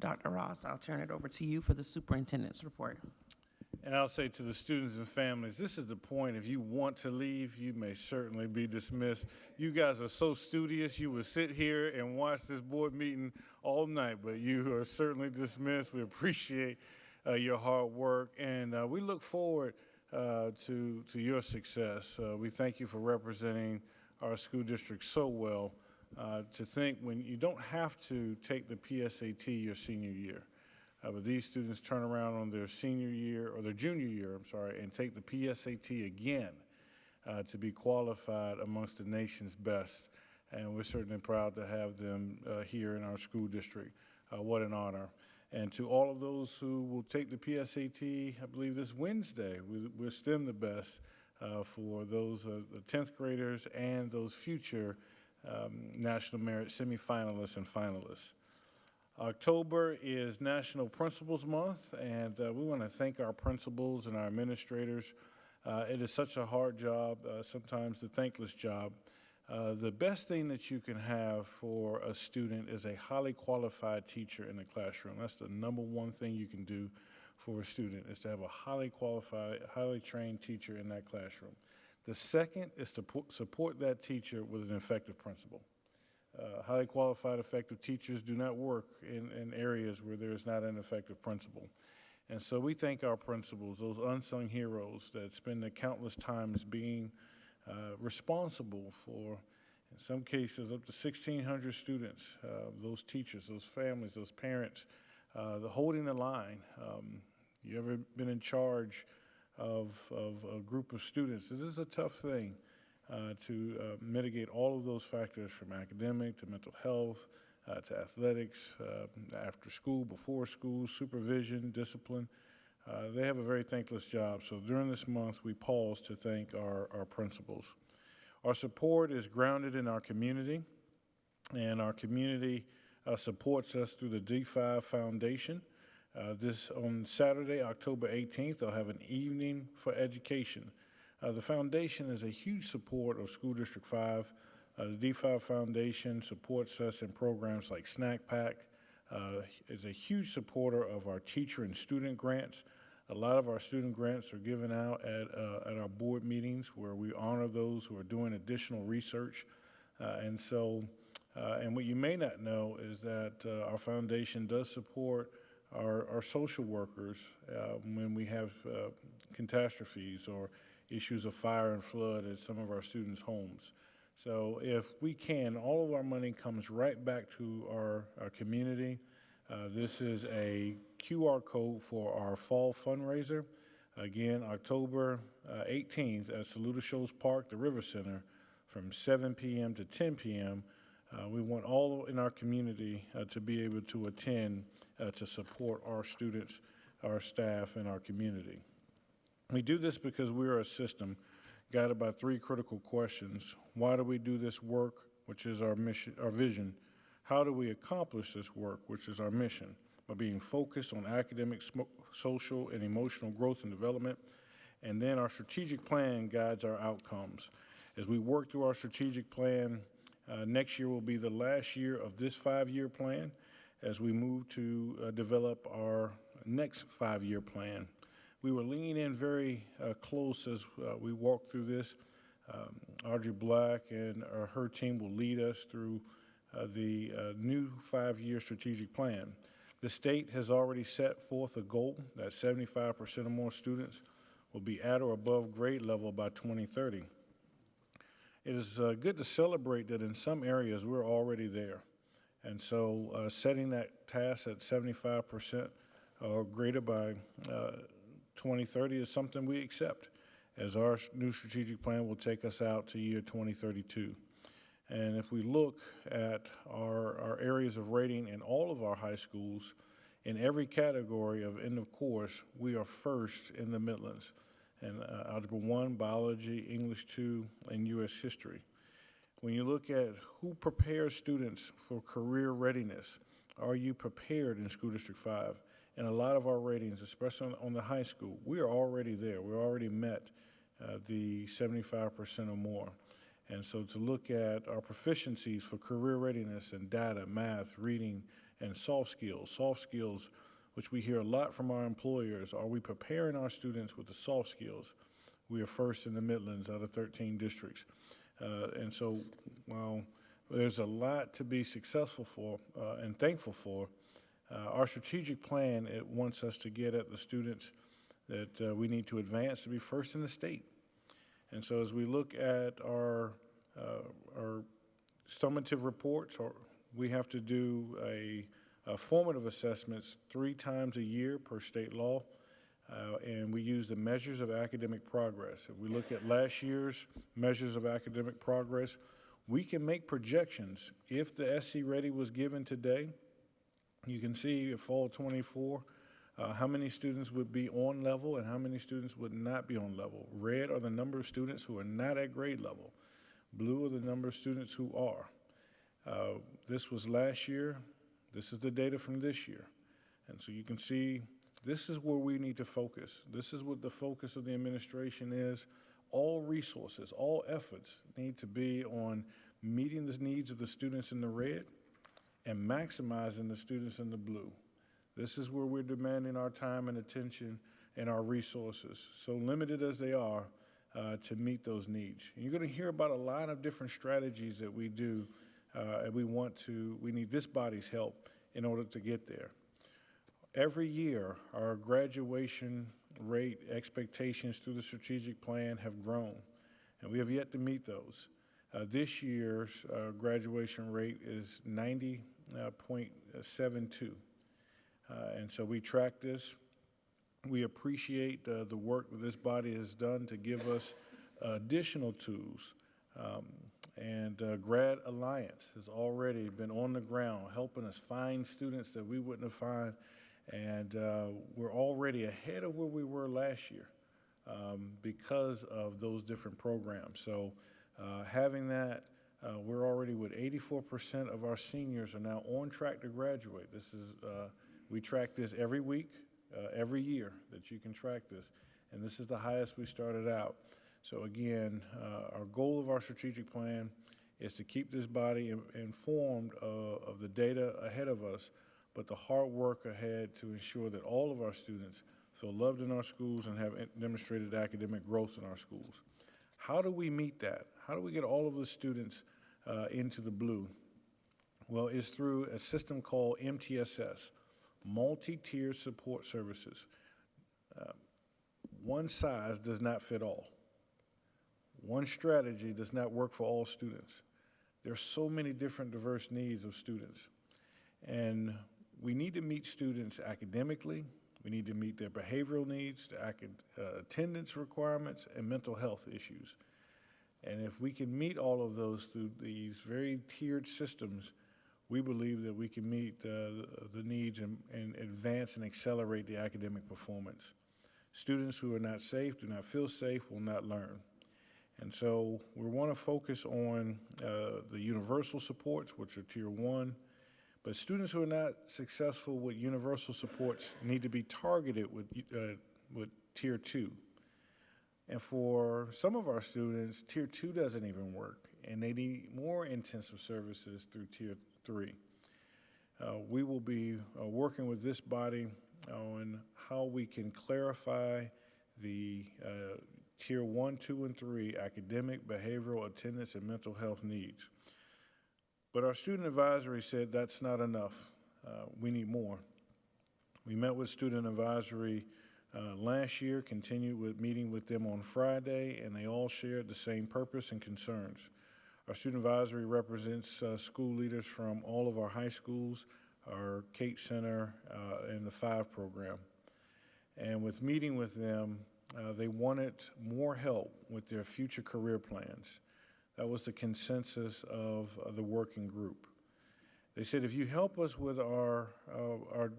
Dr. Ross, I'll turn it over to you for the superintendent's report. And I'll say to the students and families, this is the point. If you want to leave, you may certainly be dismissed. You guys are so studious. You will sit here and watch this board meeting all night, but you are certainly dismissed. We appreciate your hard work, and we look forward to your success. We thank you for representing our school district so well. To think when you don't have to take the PSAT your senior year. But these students turn around on their senior year, or their junior year, I'm sorry, and take the PSAT again to be qualified amongst the nation's best. And we're certainly proud to have them here in our school district. What an honor. And to all of those who will take the PSAT, I believe this Wednesday, we wish them the best for those the 10th graders and those future National Merit semifinalists and finalists. October is National Principals Month, and we want to thank our principals and our administrators. It is such a hard job, sometimes the thankless job. The best thing that you can have for a student is a highly qualified teacher in the classroom. That's the number one thing you can do for a student, is to have a highly qualified, highly trained teacher in that classroom. The second is to support that teacher with an effective principal. Highly qualified, effective teachers do not work in areas where there is not an effective principal. And so we thank our principals, those unsung heroes that spend the countless times being responsible for, in some cases, up to 1,600 students, those teachers, those families, those parents, the holding the line. You ever been in charge of a group of students? This is a tough thing. To mitigate all of those factors, from academic to mental health to athletics, after school, before school, supervision, discipline. They have a very thankless job. So during this month, we pause to thank our principals. Our support is grounded in our community, and our community supports us through the D5 Foundation. This on Saturday, October 18th, they'll have an evening for education. The foundation is a huge support of School District 5. The D5 Foundation supports us in programs like Snack Pack, is a huge supporter of our teacher and student grants. A lot of our student grants are given out at our board meetings, where we honor those who are doing additional research. And what you may not know is that our foundation does support our social workers when we have catastrophes or issues of fire and flood at some of our students' homes. So if we can, all of our money comes right back to our community. This is a QR code for our fall fundraiser. Again, October 18th at Saluda Shoals Park, the River Center, from 7 p.m. to 10 p.m. We want all in our community to be able to attend to support our students, our staff, and our community. We do this because we are a system guided by three critical questions. Why do we do this work, which is our mission, our vision? How do we accomplish this work, which is our mission? By being focused on academic, social, and emotional growth and development. And then our strategic plan guides our outcomes. As we work through our strategic plan, next year will be the last year of this 5-year plan as we move to develop our next 5-year plan. We were leaning in very close as we walk through this. Audrey Black and her team will lead us through the new 5-year strategic plan. The state has already set forth a goal that 75% or more students will be at or above grade level by 2030. It is good to celebrate that in some areas we're already there. And so setting that task at 75% or greater by 2030 is something we accept, as our new strategic plan will take us out to year 2032. And if we look at our areas of rating in all of our high schools, in every category of end of course, we are first in the Midlands. And Algebra 1, Biology, English 2, and U.S. History. When you look at who prepares students for career readiness, are you prepared in School District 5? And a lot of our ratings, especially on the high school, we are already there. We're already met the 75% or more. And so to look at our proficiencies for career readiness in data, math, reading, and soft skills. Soft skills, which we hear a lot from our employers. Are we preparing our students with the soft skills? We are first in the Midlands out of 13 districts. And so while there's a lot to be successful for and thankful for, our strategic plan, it wants us to get at the students that we need to advance to be first in the state. And so as we look at our summative reports, we have to do a formative assessments 3 times a year per state law, and we use the measures of academic progress. If we look at last year's measures of academic progress, we can make projections. If the SC Ready was given today, you can see in fall 24 how many students would be on level and how many students would not be on level. Red are the number of students who are not at grade level. Blue are the number of students who are. This was last year. This is the data from this year. And so you can see this is where we need to focus. This is what the focus of the administration is. All resources, all efforts need to be on meeting the needs of the students in the red and maximizing the students in the blue. This is where we're demanding our time and attention and our resources, so limited as they are, to meet those needs. And you're going to hear about a lot of different strategies that we do, and we need this body's help in order to get there. Every year, our graduation rate expectations through the strategic plan have grown, and we have yet to meet those. This year's graduation rate is 90.72. And so we track this. We appreciate the work that this body has done to give us additional tools. Grad Alliance has already been on the ground helping us find students that we wouldn't have found. And we're already ahead of where we were last year because of those different programs. So having that, we're already with 84% of our seniors are now on track to graduate. This is, we track this every week, every year that you can track this. And this is the highest we started out. So again, our goal of our strategic plan is to keep this body informed of the data ahead of us, but the hard work ahead to ensure that all of our students feel loved in our schools and have demonstrated academic growth in our schools. How do we meet that? How do we get all of the students into the blue? Well, it's through a system called MTSS, Multi-Tier Support Services. One size does not fit all. One strategy does not work for all students. There are so many different diverse needs of students. And we need to meet students academically. We need to meet their behavioral needs, attendance requirements, and mental health issues. And if we can meet all of those through these very tiered systems, we believe that we can meet the needs and advance and accelerate the academic performance. Students who are not safe, do not feel safe, will not learn. And so we want to focus on the universal supports, which are Tier 1, but students who are not successful with universal supports need to be targeted with Tier 2. And for some of our students, Tier 2 doesn't even work, and they need more intensive services through Tier 3. We will be working with this body on how we can clarify the Tier 1, 2, and 3 academic, behavioral, attendance, and mental health needs. But our student advisory said that's not enough. We need more. We met with student advisory last year, continued with meeting with them on Friday, and they all shared the same purpose and concerns. Our student advisory represents school leaders from all of our high schools, our Kate Center, and the 5 program. And with meeting with them, they wanted more help with their future career plans. That was the consensus of the working group. They said, if you help us with our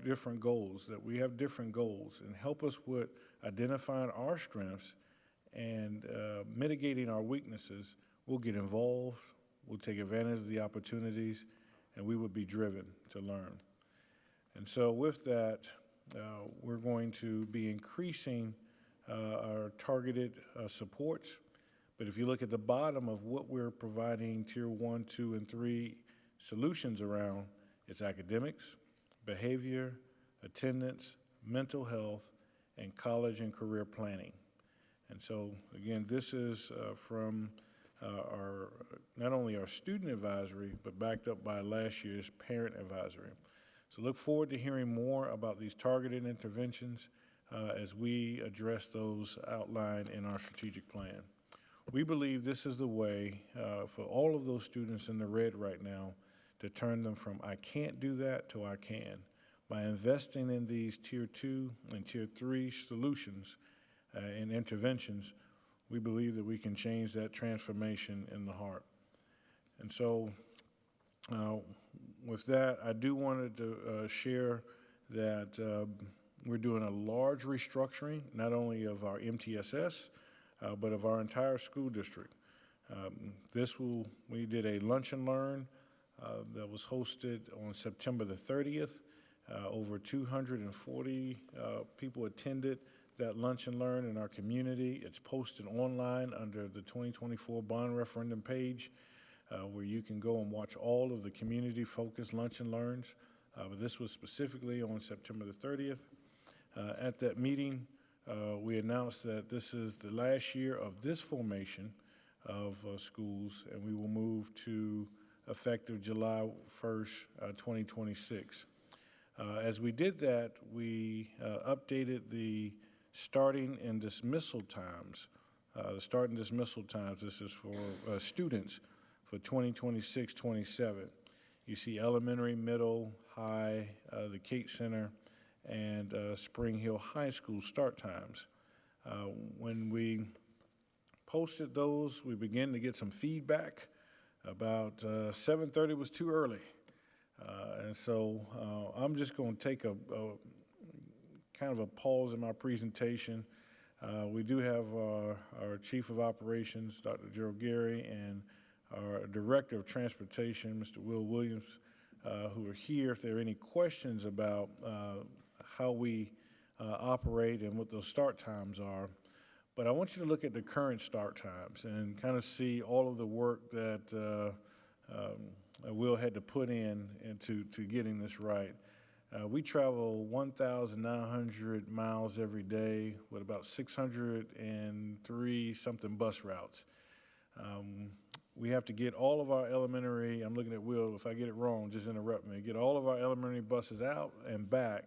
different goals, that we have different goals, and help us with identifying our strengths and mitigating our weaknesses, we'll get involved, we'll take advantage of the opportunities, and we would be driven to learn. And so with that, we're going to be increasing our targeted supports. But if you look at the bottom of what we're providing Tier 1, 2, and 3 solutions around, it's academics, behavior, attendance, mental health, and college and career planning. And so, again, this is from not only our student advisory, but backed up by last year's parent advisory. So look forward to hearing more about these targeted interventions as we address those outlined in our strategic plan. We believe this is the way for all of those students in the red right now to turn them from I can't do that to I can. By investing in these Tier 2 and Tier 3 solutions and interventions, we believe that we can change that transformation in the heart. And so with that, I do wanted to share that we're doing a large restructuring, not only of our MTSS, but of our entire school district. We did a lunch and learn that was hosted on September the 30th. Over 240 people attended that lunch and learn in our community. It's posted online under the 2024 bond referendum page where you can go and watch all of the community-focused lunch and learns. But this was specifically on September the 30th. At that meeting, we announced that this is the last year of this formation of schools, and we will move to effective July 1st, 2026. As we did that, we updated the starting and dismissal times. The start and dismissal times, this is for students for 2026-27. You see elementary, middle, high, the Cape Center, and Spring Hill High School start times. When we posted those, we began to get some feedback about 7:30 was too early. And so I'm just going to take a kind of a pause in my presentation. We do have our Chief of Operations, Dr. Gerald Gary, and our Director of Transportation, Mr. Will Williams, who are here if there are any questions about how we operate and what those start times are. But I want you to look at the current start times and kind of see all of the work that Will had to put into getting this right. We travel 1,900 miles every day with about 603 something bus routes. We have to get all of our elementary, I'm looking at Will, if I get it wrong, just interrupt me, get all of our elementary buses out and back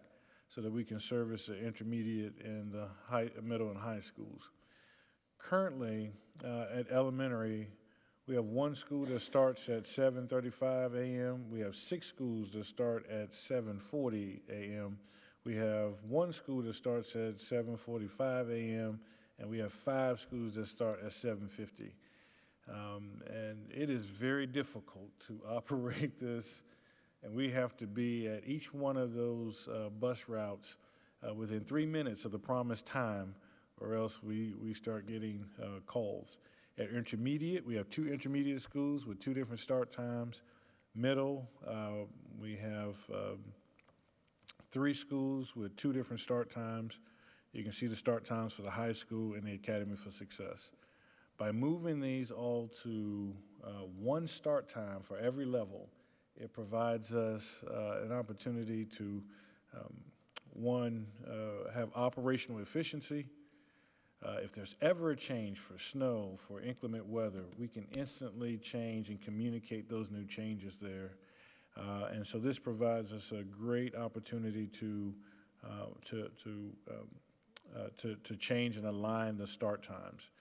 so that we can service the intermediate and the middle and high schools. Currently, at elementary, we have one school that starts at 7:35 a.m. We have 6 schools that start at 7:40 a.m. We have one school that starts at 7:45 a.m. and we have 5 schools that start at 7:50. And it is very difficult to operate this, and we have to be at each one of those bus routes within 3 minutes of the promised time, or else we start getting calls. At intermediate, we have 2 intermediate schools with 2 different start times. Middle, we have 3 schools with 2 different start times. You can see the start times for the high school and the Academy for Success. By moving these all to one start time for every level, it provides us an opportunity to, have operational efficiency. If there's ever a change for snow, for inclement weather, we can instantly change and communicate those new changes there. And so this provides us a great opportunity to change and align the start times.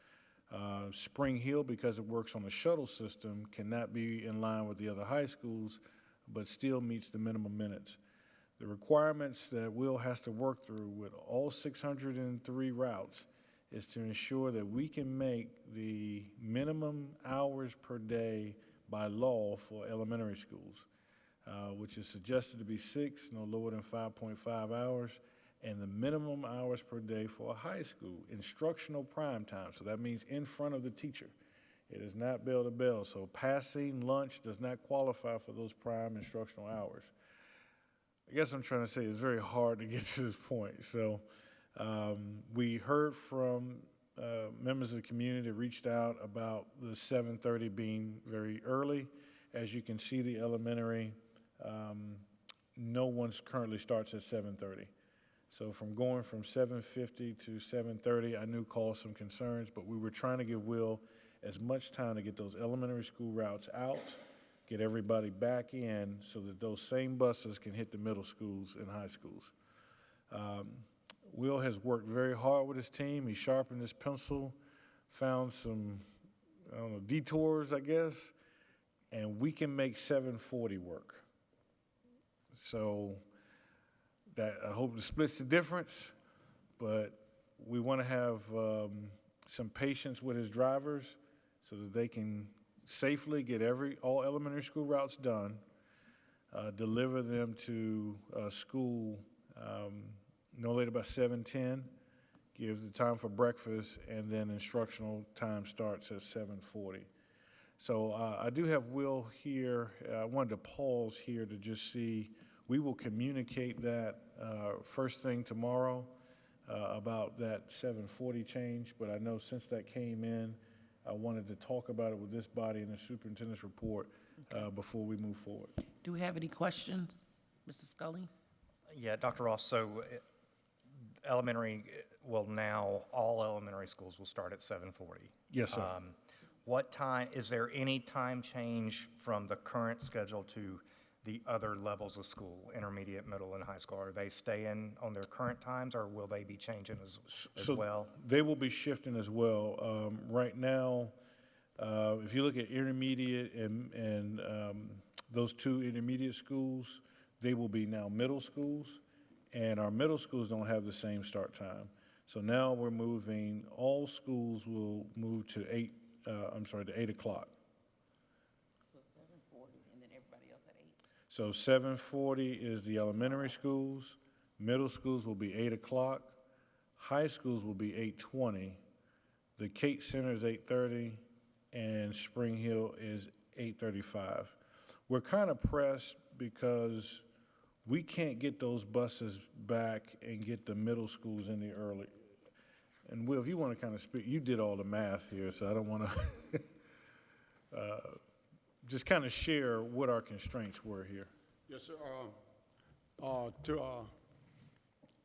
Spring Hill, because it works on the shuttle system, cannot be in line with the other high schools, but still meets the minimum minutes. The requirements that Will has to work through with all 603 routes is to ensure that we can make the minimum hours per day by law for elementary schools, which is suggested to be 6, no lower than 5.5 hours, and the minimum hours per day for a high school, instructional prime time. So that means in front of the teacher. It is not bell to bell. So passing lunch does not qualify for those prime instructional hours. I guess I'm trying to say it's very hard to get to this point. So we heard from members of the community that reached out about the 7:30 being very early. As you can see, the elementary no one currently starts at 7:30. So from going from 7:50 to 7:30, I knew caused some concerns, but we were trying to give Will as much time to get those elementary school routes out, get everybody back in so that those same buses can hit the middle schools and high schools. Will has worked very hard with his team. He sharpened his pencil, found some, I don't know, detours, I guess, and we can make 7:40 work. So that, I hope it splits the difference, but we want to have some patience with his drivers so that they can safely get all elementary school routes done, deliver them to school no later by 7:10, give the time for breakfast, and then instructional time starts at 7:40. So I do have Will here. I wanted to pause here to just see. We will communicate that first thing tomorrow about that 7:40 change, but I know since that came in, I wanted to talk about it with this body and the superintendent's report before we move forward. Do we have any questions, Mrs. Scully? Yeah, Dr. Ross, so elementary, well, now all elementary schools will start at 7:40. Yes, sir. What time, is there any time change from the current schedule to the other levels of school, intermediate, middle, and high school? Are they staying on their current times, or will they be changing as well? They will be shifting as well. Right now, if you look at intermediate and those two intermediate schools, they will be now middle schools, and our middle schools don't have the same start time. So now we're moving, all schools will move to 8 o'clock. So 7:40, and then everybody else at 8. So 7:40 is the elementary schools, middle schools will be 8 o'clock, high schools will be 8:20, the Kate Center is 8:30, and Spring Hill is 8:35. We're kind of pressed because we can't get those buses back and get the middle schools in there early. And Will, if you want to kind of speak, you did all the math here, so I don't want to just kind of share what our constraints were here. Yes, sir. To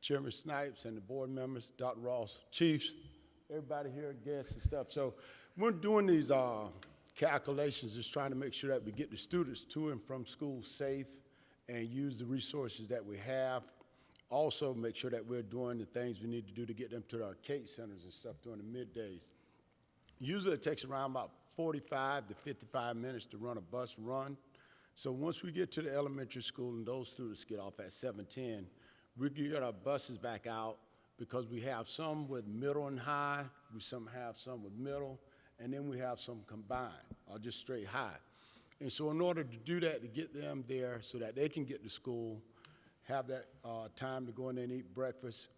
Chairman Snipes and the board members, Dr. Ross, chiefs, everybody here, guests and stuff. So we're doing these calculations, just trying to make sure that we get the students to and from school safe and use the resources that we have. Also make sure that we're doing the things we need to do to get them to our Kate centers and stuff during the middays. Usually it takes around about 45 to 55 minutes to run a bus run. So once we get to the elementary school and those students get off at 7:10, we can get our buses back out because we have some with middle and high, we have some with middle, and then we have some combined, or just straight high. And so in order to do that, to get them there so that they can get to school, have that time to go in there and eat breakfast,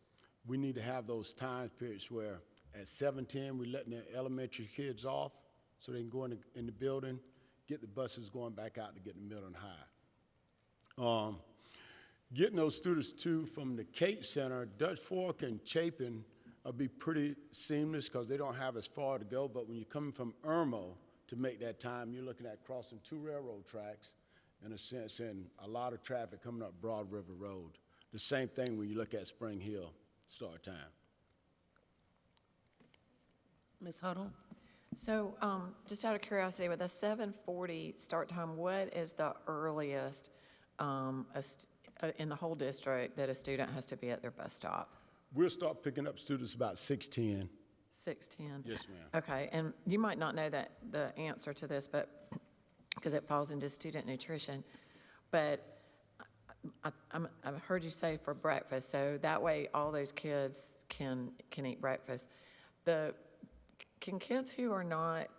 we need to have those time periods where at 7:10, we're letting the elementary kids off so they can go in the building, get the buses going back out to get the middle and high. Getting those students to from the Kate Center, Dutch Fork and Chapin will be pretty seamless because they don't have as far to go, but when you're coming from Irmo to make that time, you're looking at crossing 2 railroad tracks in a sense, and a lot of traffic coming up Broad River Road. The same thing when you look at Spring Hill start time. Ms. Huddle? So just out of curiosity, with a 7:40 start time, what is the earliest in the whole district that a student has to be at their bus stop? We'll start picking up students about 6:10. 6:10? Yes, ma'am. Okay, and you might not know the answer to this, but because it falls into student nutrition, but I've heard you say for breakfast, so that way all those kids can eat breakfast. Can kids who are not,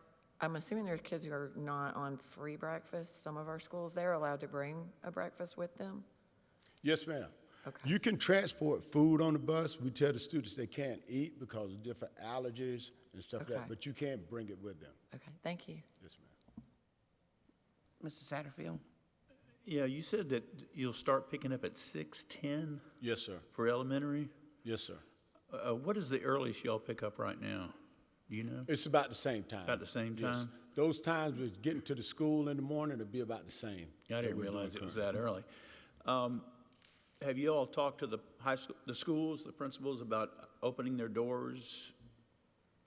I'm assuming there are kids who are not on free breakfast, some of our schools, they're allowed to bring a breakfast with them? Yes, ma'am. Okay. You can transport food on the bus. We tell the students they can't eat because of different allergies and stuff like Okay. that, but you can't bring it with them. Okay, thank you. Yes, ma'am. Mr. Satterfield? Yeah, you said that you'll start picking up at 6:10 Yes, sir. for elementary. Yes, sir. What is the earliest y'all pick up right now? Do you know? It's about the same time. About the same Yes. time? Those times with getting to the school in the morning, it'll be about the same. I that didn't we're doing realize it was currently. that early. Have you all talked to the high school, the schools, the principals about opening their doors,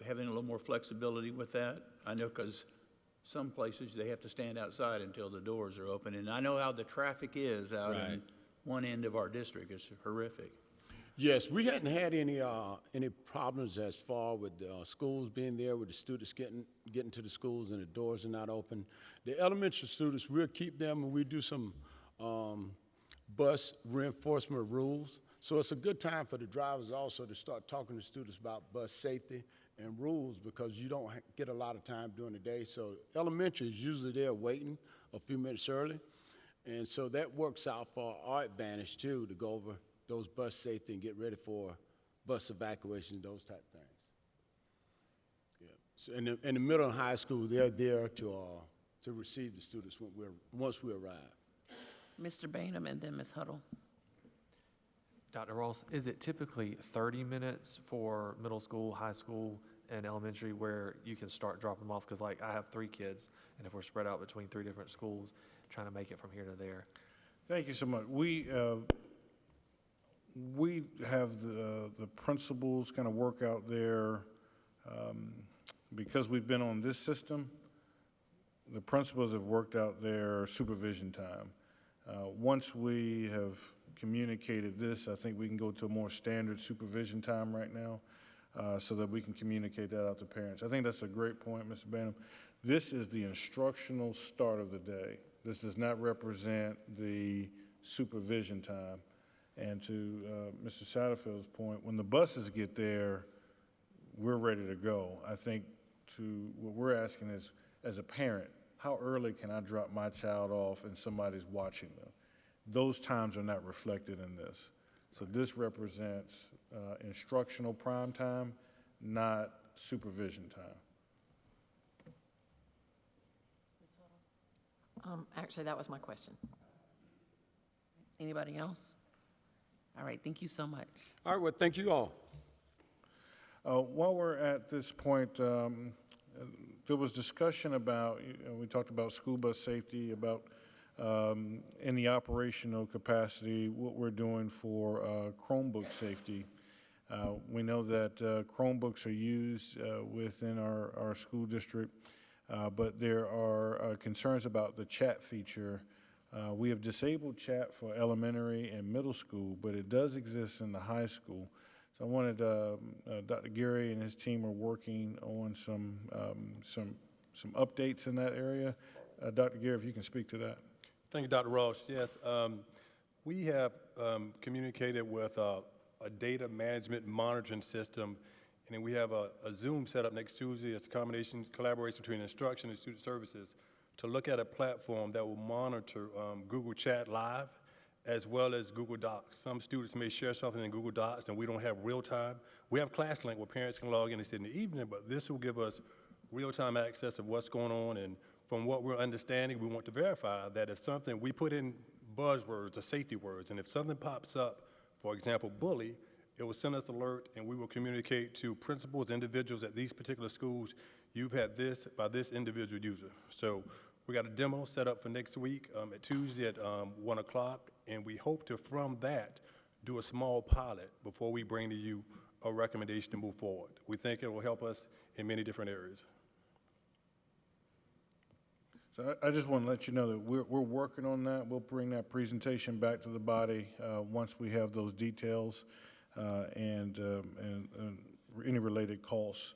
having a little more flexibility with that? I know because some places they have to stand outside until the doors are open, and I know how the traffic is out in Right. one end of our district. It's horrific. Yes, we hadn't had any problems as far with schools being there, with the students getting to the schools and the doors are not open. The elementary students, we'll keep them and we do some bus reinforcement rules. So it's a good time for the drivers also to start talking to students about bus safety and rules, because you don't get a lot of time during the day. So elementary is usually there waiting a few minutes early. And so that works out for our advantage too, to go over those bus safety and get ready for bus evacuation, those type of things. Yeah. So in the middle and high school, they're there to receive the students once we arrive. Mr. Bainum and then Ms. Huddle. Dr. Ross, is it typically 30 minutes for middle school, high school, and elementary where you can start dropping them off? Because like I have 3 kids, and if we're spread out between 3 different schools, trying to make it from here to there. Thank you so much. We have the principals kind of work out there, because we've been on this system, the principals have worked out their supervision time. Once we have communicated this, I think we can go to a more standard supervision time right now, so that we can communicate that out to parents. I think that's a great point, Mr. Banham. This is the instructional start of the day. This does not represent the supervision time. And to Mr. Satterfield's point, when the buses get there, we're ready to go. I think what we're asking is, as a parent, how early can I drop my child off and somebody's watching them? Those times are not reflected in this. So this represents instructional prime time, not supervision time. Actually, that was my question. Anybody else? All right, thank you so much. All right, well, thank you all. While we're at this point, there was discussion about, we talked about school bus safety, about in the operational capacity, what we're doing for Chromebook safety. We know that Chromebooks are used within our school district, but there are concerns about the chat feature. We have disabled chat for elementary and middle school, but it does exist in the high school. So I wanted, Dr. Gary and his team are working on some updates in that area. Dr. Gary, if you can speak to that. Thank you, Dr. Ross. Yes, we have communicated with a data management monitoring system, and then we have a Zoom set up next Tuesday. It's a collaboration between instruction and student services to look at a platform that will monitor Google Chat Live as well as Google Docs. Some students may share something in Google Docs and we don't have real time. We have ClassLink where parents can log in and sit in the evening, but this will give us real-time access of what's going on. And from what we're understanding, we want to verify that if something, we put in buzzwords or safety words, and if something pops up, for example, bully, it will send us alert and we will communicate to principals, individuals at these particular schools, you've had this by this individual user. So we got a demo set up for next week at Tuesday at 1 o'clock, and we hope to, from that, do a small pilot before we bring to you a recommendation to move forward. We think it will help us in many different areas. So I just want to let you know that we're working on that. We'll bring that presentation back to the body once we have those details and any related costs.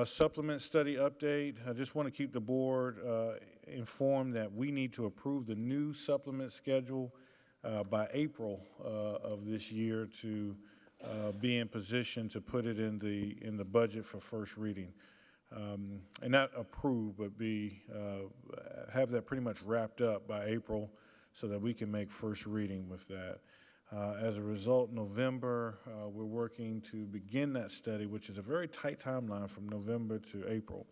Supplement study update. I just want to keep the board informed that we need to approve the new supplement schedule by April of this year to be in position to put it in the budget for first reading. And not approve, but have that pretty much wrapped up by April so that we can make first reading with that. As a result, November, we're working to begin that study, which is a very tight timeline from November to April.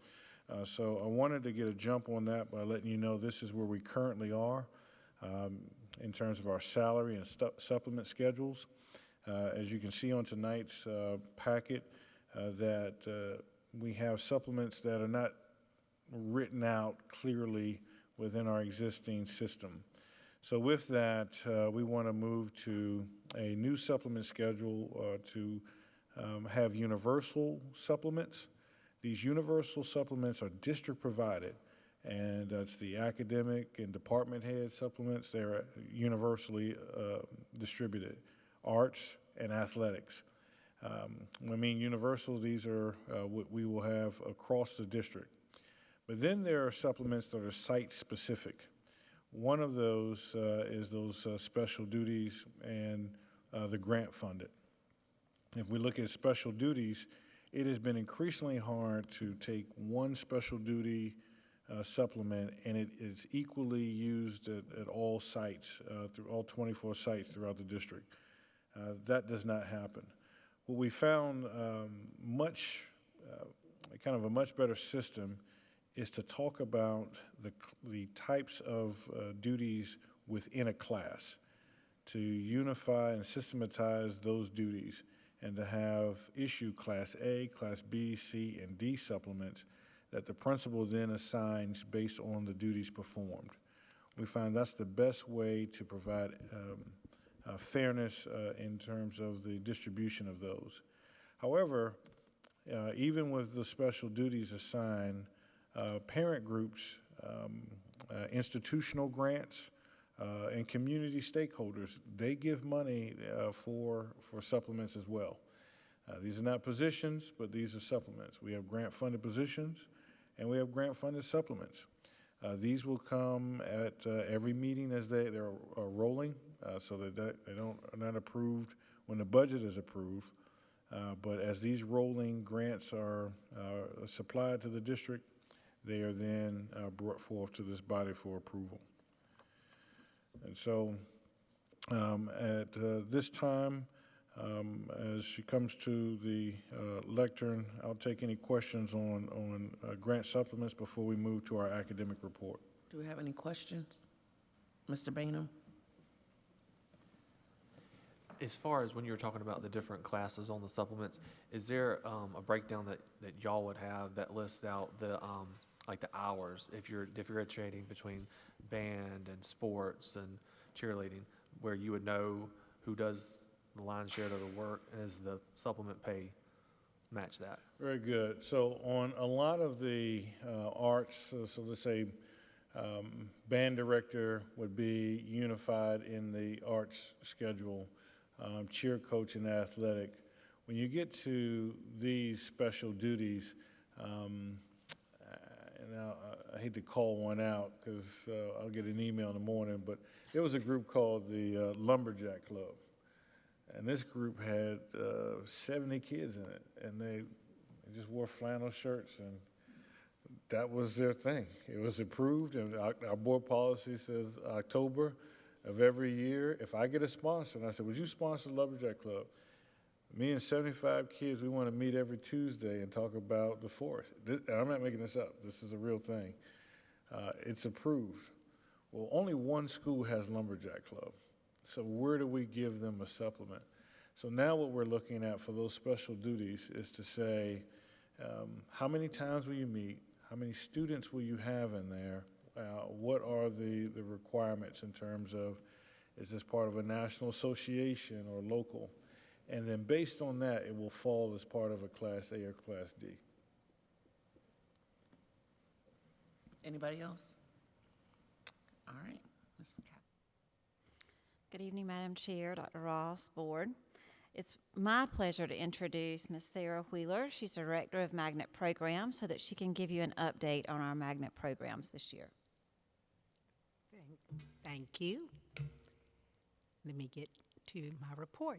So I wanted to get a jump on that by letting you know this is where we currently are in terms of our salary and supplement schedules. As you can see on tonight's packet, that we have supplements that are not written out clearly within our existing system. So with that, we want to move to a new supplement schedule to have universal supplements. These universal supplements are district provided, and that's the academic and department head supplements. They're universally distributed. Arts and athletics. When I mean universal, these are what we will have across the district. But then there are supplements that are site-specific. One of those is those special duties and the grant funded. If we look at special duties, it has been increasingly hard to take one special duty supplement and it is equally used at all sites, through all 24 sites throughout the district. That does not happen. What we found kind of a much better system is to talk about the types of duties within a class, to unify and systematize those duties, and to have issue Class A, Class B, C, and D supplements that the principal then assigns based on the duties performed. We find that's the best way to provide fairness in terms of the distribution of those. However, even with the special duties assigned, parent groups, institutional grants, and community stakeholders, they give money for supplements as well. These are not positions, but these are supplements. We have grant-funded positions, and we have grant-funded supplements. These will come at every meeting as they're rolling, so that they are not approved when the budget is approved. But as these rolling grants are supplied to the district, they are then brought forth to this body for approval. And so at this time, as she comes to the lectern, I'll take any questions on grant supplements before we move to our academic report. Do we have any questions? Mr. Bainum? As far as when you were talking about the different classes on the supplements, is there a breakdown that y'all would have that lists out the like the hours if you're differentiating between band and sports and cheerleading, where you would know who does the lion's share of the work, and is the supplement pay match that? Very good. So on a lot of the arts, so let's say band director would be unified in the arts schedule, cheer coach and athletic. When you get to these special duties, and I hate to call one out because I'll get an email in the morning, but there was a group called the Lumberjack Club. And this group had 70 kids in it, and they just wore flannel shirts, and that was their thing. It was approved, and our board policy says October of every year, if I get a sponsor, and I said, would you sponsor the Lumberjack Club? Me and 75 kids, we want to meet every Tuesday and talk about the forest. And I'm not making this up. This is a real thing. It's approved. Well, only one school has Lumberjack Club. So where do we give them a supplement? So now what we're looking at for those special duties is to say, how many times will you meet? How many students will you have in there? What are the requirements in terms of, is this part of a national association or local? And then based on that, it will fall as part of a Class A or Class D. Anybody else? All right, Ms. McCall. Good evening, Madam Chair, Dr. Ross, Board. It's my pleasure to introduce Ms. Sarah Wheeler. She's Director of Magnet Programs, so that she can give you an update on our magnet programs this year. Thank you. Let me get to my report.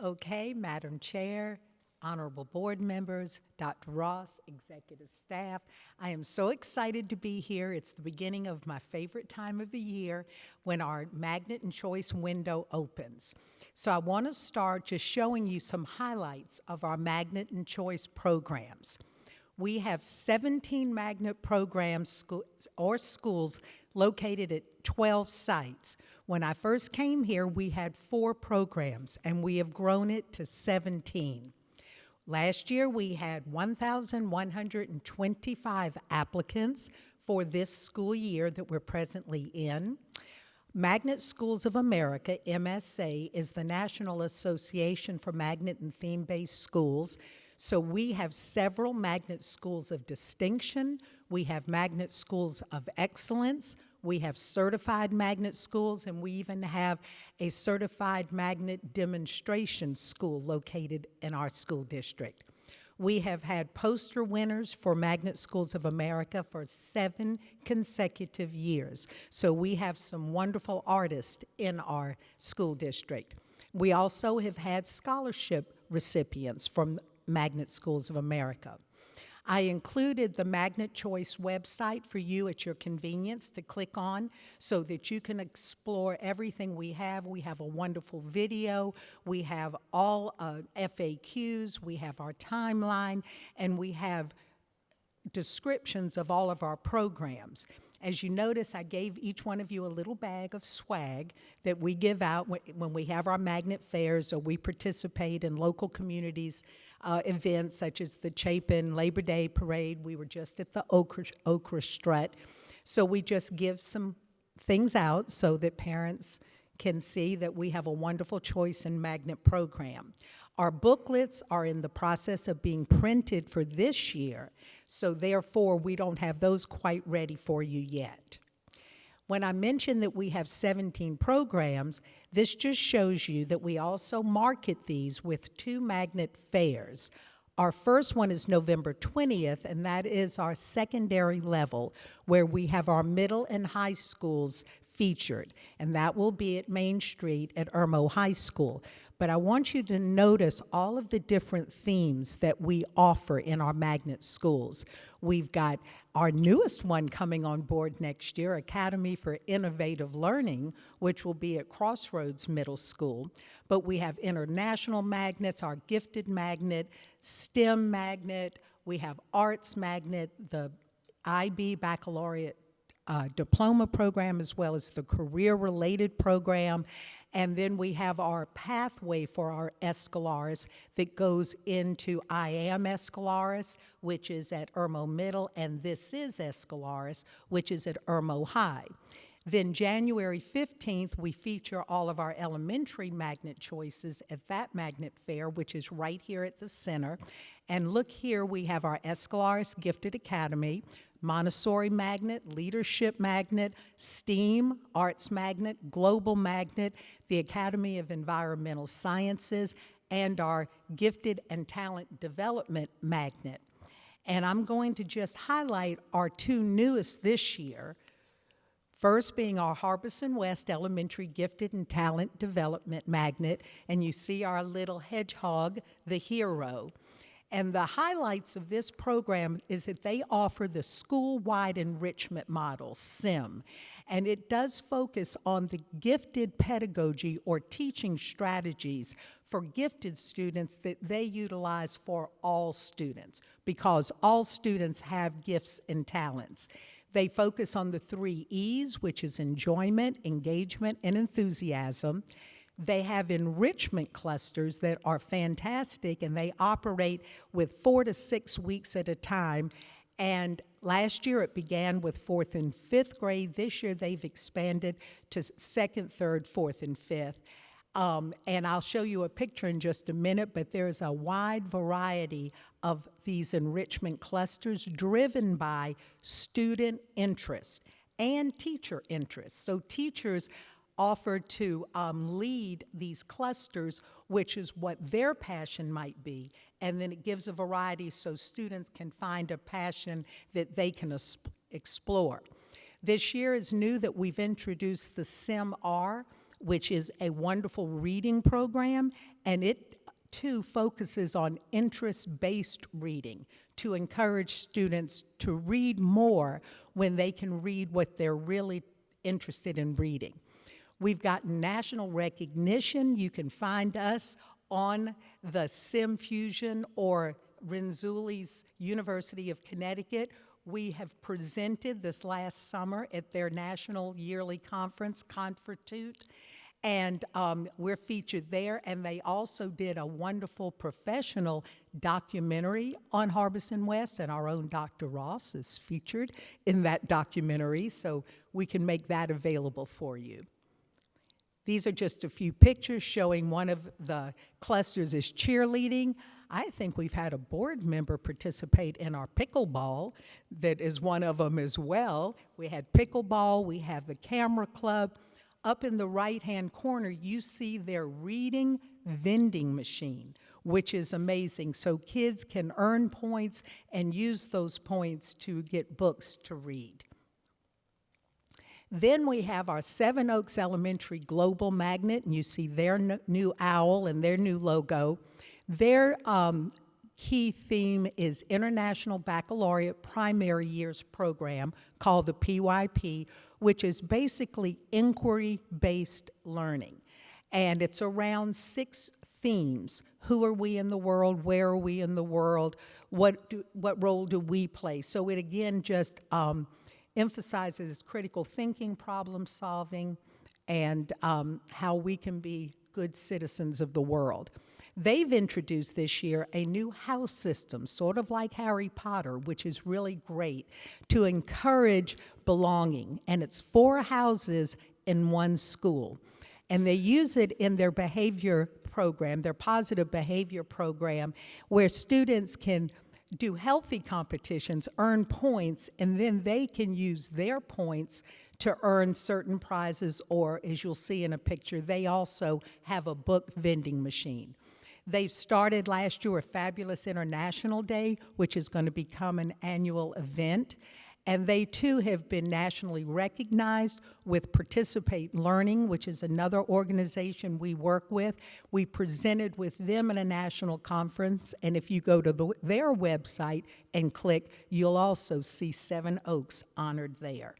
Okay, Madam Chair, honorable board members, Dr. Ross, executive staff, I am so excited to be here. It's the beginning of my favorite time of the year when our Magnet and Choice window opens. So I want to start just showing you some highlights of our Magnet and Choice programs. We have 17 magnet programs or schools located at 12 sites. When I first came here, we had 4 programs, and we have grown it to 17. Last year, we had 1,125 applicants for this school year that we're presently in. Magnet Schools of America, MSA, is the National Association for Magnet and Theme-Based Schools. So we have several magnet schools of distinction. We have magnet schools of excellence. We have certified magnet schools, and we even have a certified magnet demonstration school located in our school district. We have had poster winners for Magnet Schools of America for 7 consecutive years. So we have some wonderful artists in our school district. We also have had scholarship recipients from Magnet Schools of America. I included the Magnet Choice website for you at your convenience to click on so that you can explore everything we have. We have a wonderful video, we have all FAQs, we have our timeline, and we have descriptions of all of our programs. As you notice, I gave each one of you a little bag of swag that we give out when we have our magnet fairs or we participate in local communities events such as the Chapin Labor Day Parade. We were just at the Okra Strut. So we just give some things out so that parents can see that we have a wonderful choice in magnet program. Our booklets are in the process of being printed for this year, so therefore we don't have those quite ready for you yet. When I mentioned that we have 17 programs, this just shows you that we also market these with 2 magnet fairs. Our first one is November 20th, and that is our secondary level, where we have our middle and high schools featured, and that will be at Main Street at Irmo High School. But I want you to notice all of the different themes that we offer in our magnet schools. We've got our newest one coming on board next year, Academy for Innovative Learning, which will be at Crossroads Middle School. But we have international magnets, our gifted magnet, STEM magnet, we have arts magnet, the IB Baccalaureate diploma program, as well as the career-related program. And then we have our pathway for our Escalaris that goes into I Am Escalaris, which is at Irmo Middle, and This Is Escalaris, which is at Irmo High. Then January 15th, we feature all of our elementary magnet choices at that magnet fair, which is right here at the center. And look here, we have our Escalaris Gifted Academy, Montessori Magnet, Leadership Magnet, STEAM, Arts Magnet, Global Magnet, the Academy of Environmental Sciences, and our Gifted and Talent Development Magnet. And I'm going to just highlight our 2 newest this year. First being our Harbison West Elementary Gifted and Talent Development Magnet, and you see our little hedgehog, the hero. And the highlights of this program is that they offer the school-wide enrichment model, SIM, and it does focus on the gifted pedagogy or teaching strategies for gifted students that they utilize for all students, because all students have gifts and talents. They focus on the 3 E's, which is enjoyment, engagement, and enthusiasm. They have enrichment clusters that are fantastic, and they operate with 4 to 6 weeks at a time. And last year it began with 4th and 5th grade. This year they've expanded to 2nd, 3rd, 4th, and 5th. And I'll show you a picture in just a minute, but there's a wide variety of these enrichment clusters driven by student interest and teacher interest. So teachers offer to lead these clusters, which is what their passion might be, and then it gives a variety so students can find a passion that they can explore. This year is new that we've introduced the SIM-R, which is a wonderful reading program, and it too focuses on interest-based reading to encourage students to read more when they can read what they're really interested in reading. We've gotten national recognition. You can find us on the Sim Fusion or Renzulli's University of Connecticut. We have presented this last summer at their national yearly conference, Confertute, and we're featured there. And they also did a wonderful professional documentary on Harbison West, and our own Dr. Ross is featured in that documentary, so we can make that available for you. These are just a few pictures showing one of the clusters is cheerleading. I think we've had a board member participate in our pickleball that is one of them as well. We had pickleball, we have the camera club. Up in the right-hand corner, you see their reading vending machine, which is amazing. So kids can earn points and use those points to get books to read. Then we have our Seven Oaks Elementary Global Magnet, and you see their new owl and their new logo. Their key theme is International Baccalaureate Primary Years Program, called the PYP, which is basically inquiry-based learning. And it's around 6 themes. Who are we in the world? Where are we in the world? What role do we play? So it again just emphasizes critical thinking, problem solving, and how we can be good citizens of the world. They've introduced this year a new house system, sort of like Harry Potter, which is really great, to encourage belonging. And it's 4 houses in one school. And they use it in their behavior program, their positive behavior program, where students can do healthy competitions, earn points, and then they can use their points to earn certain prizes, or as you'll see in a picture, they also have a book vending machine. They've started last year a Fabulous International Day, which is going to become an annual event. And they too have been nationally recognized with Participate Learning, which is another organization we work with. We presented with them at a national conference, and if you go to their website and click, you'll also see Seven Oaks honored there.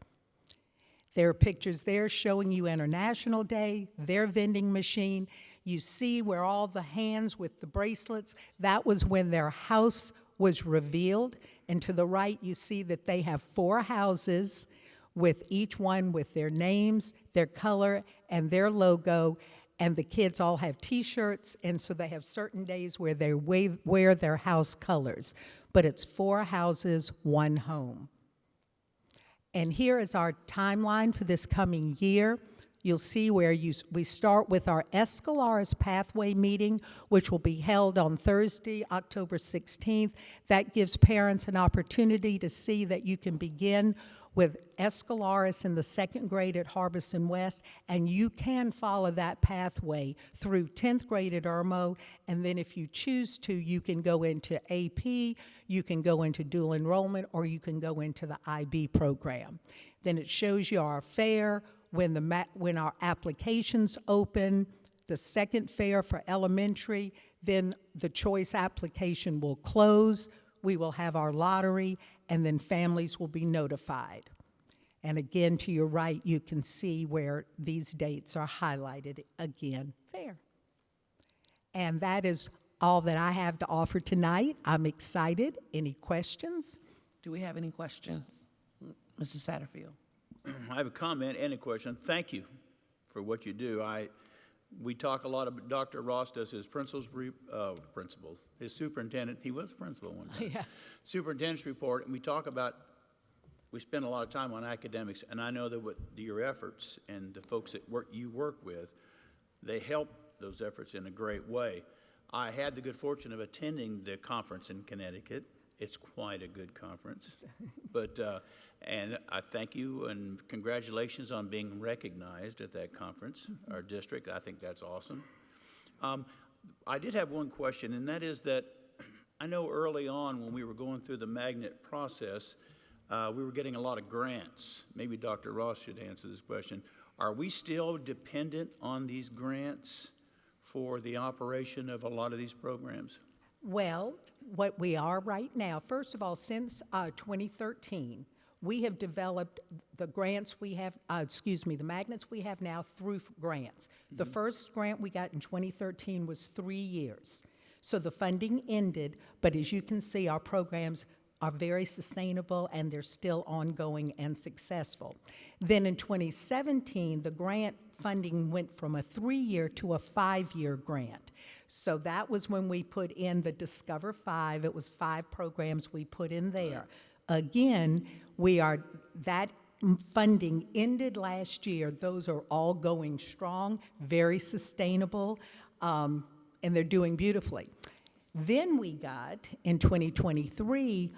There are pictures there showing you International Day, their vending machine. You see where all the hands with the bracelets, that was when their house was revealed. And to the right, you see that they have 4 houses with each one with their names, their color, and their logo. And the kids all have T-shirts, and so they have certain days where they wear their house colors. But it's 4 houses, 1 home. And here is our timeline for this coming year. You'll see where we start with our Escalaris Pathway meeting, which will be held on Thursday, October 16th. That gives parents an opportunity to see that you can begin with Escalaris in the 2nd grade at Harbison West, and you can follow that pathway through 10th grade at Irmo, and then if you choose to, you can go into AP, you can go into dual enrollment, or you can go into the IB program. Then it shows you our fair, when our applications open, the 2nd fair for elementary, then the choice application will close, we will have our lottery, and then families will be notified. And again, to your right, you can see where these dates are highlighted again there. And that is all that I have to offer tonight. I'm excited. Any questions? Do we have any questions? Mrs. Satterfield? I have a comment and a question. Thank you for what you do. We talk a lot about Dr. Ross does his his superintendent. He was principal one time. Yeah. Superintendent's report, and we spend a lot of time on academics, and I know that with your efforts and the folks that you work with, they help those efforts in a great way. I had the good fortune of attending the conference in Connecticut. It's quite a good conference, and I thank you and congratulations on being recognized at that conference, our district. I think that's awesome. I did have one question, and that is that I know early on when we were going through the magnet process, we were getting a lot of grants. Maybe Dr. Ross should answer this question. Are we still dependent on these grants for the operation of a lot of these programs? Well, what we are right now, first of all, since 2013, we have developed the grants we have, the magnets we have now through grants. Mm-hmm. The first grant we got in 2013 was 3 years. So the funding ended, but as you can see, our programs are very sustainable and they're still ongoing and successful. Then in 2017, the grant funding went from a 3-year to a 5-year grant. So that was when we put in the Discover 5. It was 5 programs we put in there. Again, that funding ended last year. Those are all going strong, very sustainable, and they're doing beautifully. Then we got, in 2023,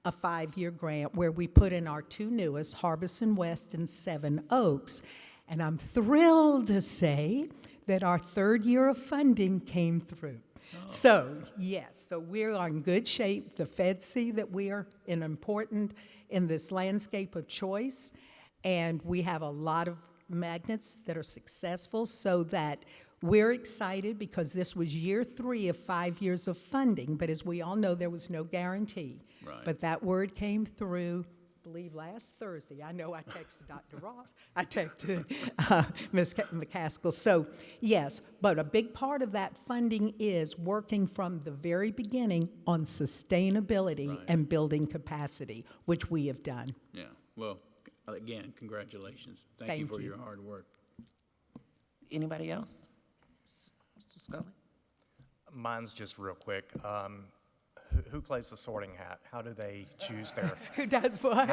a 5-year grant where we put in our 2 newest, Harbison West and Seven Oaks. And I'm thrilled to say that our 3rd year of funding came through. So, yes, so we're in good shape. The feds see that we are important in this landscape of choice, and we have a lot of magnets that are successful, so that we're excited because this was year 3 of 5 years of funding, but as we all know, there was no guarantee. Right. But that word came through, I believe, last Thursday. I know I texted Dr. Ross, I texted Ms. McCaskill. So, yes, but a big part of that funding is working from the very beginning on sustainability Right. and building capacity, which we have done. Yeah, well, again, congratulations. Thank you Thank for you. your hard work. Anybody else? Mr. Scully? Mine's just real quick. Who plays the sorting hat? How do they choose their, Who does what?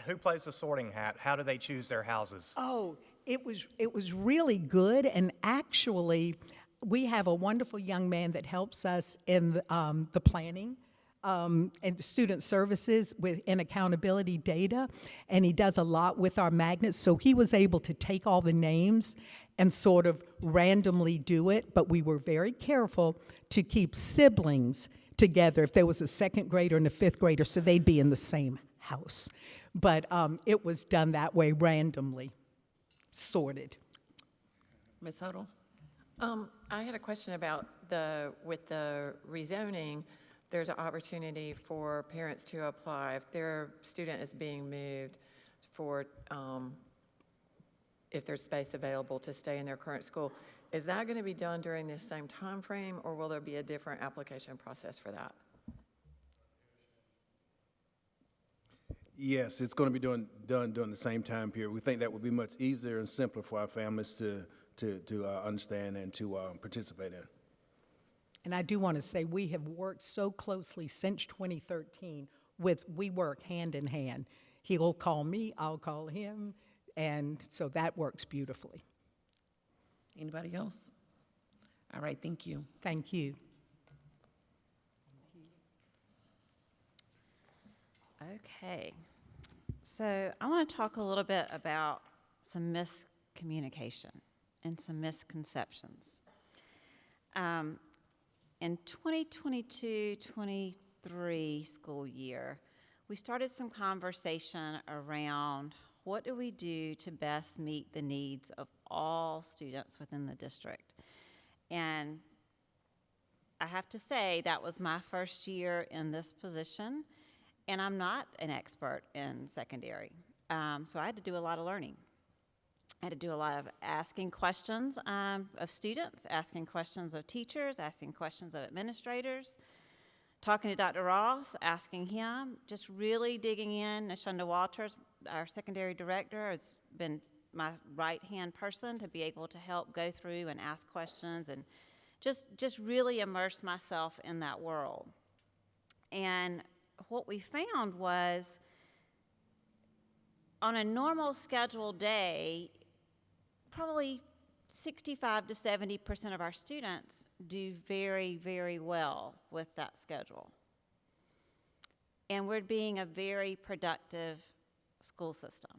who plays the sorting hat? How do they choose their houses? Oh, it was really good, and actually, we have a wonderful young man that helps us in the planning and student services in accountability data, and he does a lot with our magnets, so he was able to take all the names and sort of randomly do it, but we were very careful to keep siblings together if there was a 2nd grader and a 5th grader, so they'd be in the same house. But it was done that way, randomly sorted. Ms. Huddle? I had a question about with the rezoning, there's an opportunity for parents to apply if their student is being moved for, if there's space available to stay in their current school. Is that going to be done during this same time frame, or will there be a different application process for that? Yes, it's going to be done during the same time period. We think that would be much easier and simpler for our families to understand and to participate in. And I do want to say, we have worked so closely since 2013 we work hand in hand. He'll call me, I'll call him, and so that works beautifully. Anybody else? All right, thank you. Thank you. Okay, so I want to talk a little bit about some miscommunication and some misconceptions. In 2022-23 school year, we started some conversation around what do we do to best meet the needs of all students within the district. And I have to say, that was my first year in this position, and I'm not an expert in secondary. So I had to do a lot of learning. I had to do a lot of asking questions of students, asking questions of teachers, asking questions of administrators, talking to Dr. Ross, asking him, just really digging in. Nashunda Walters, our secondary director, has been my right-hand person to be able to help go through and ask questions and just really immerse myself in that world. And what we found was, on a normal scheduled day, probably 65 to 70% of our students do very, very well with that schedule. And we're being a very productive school system.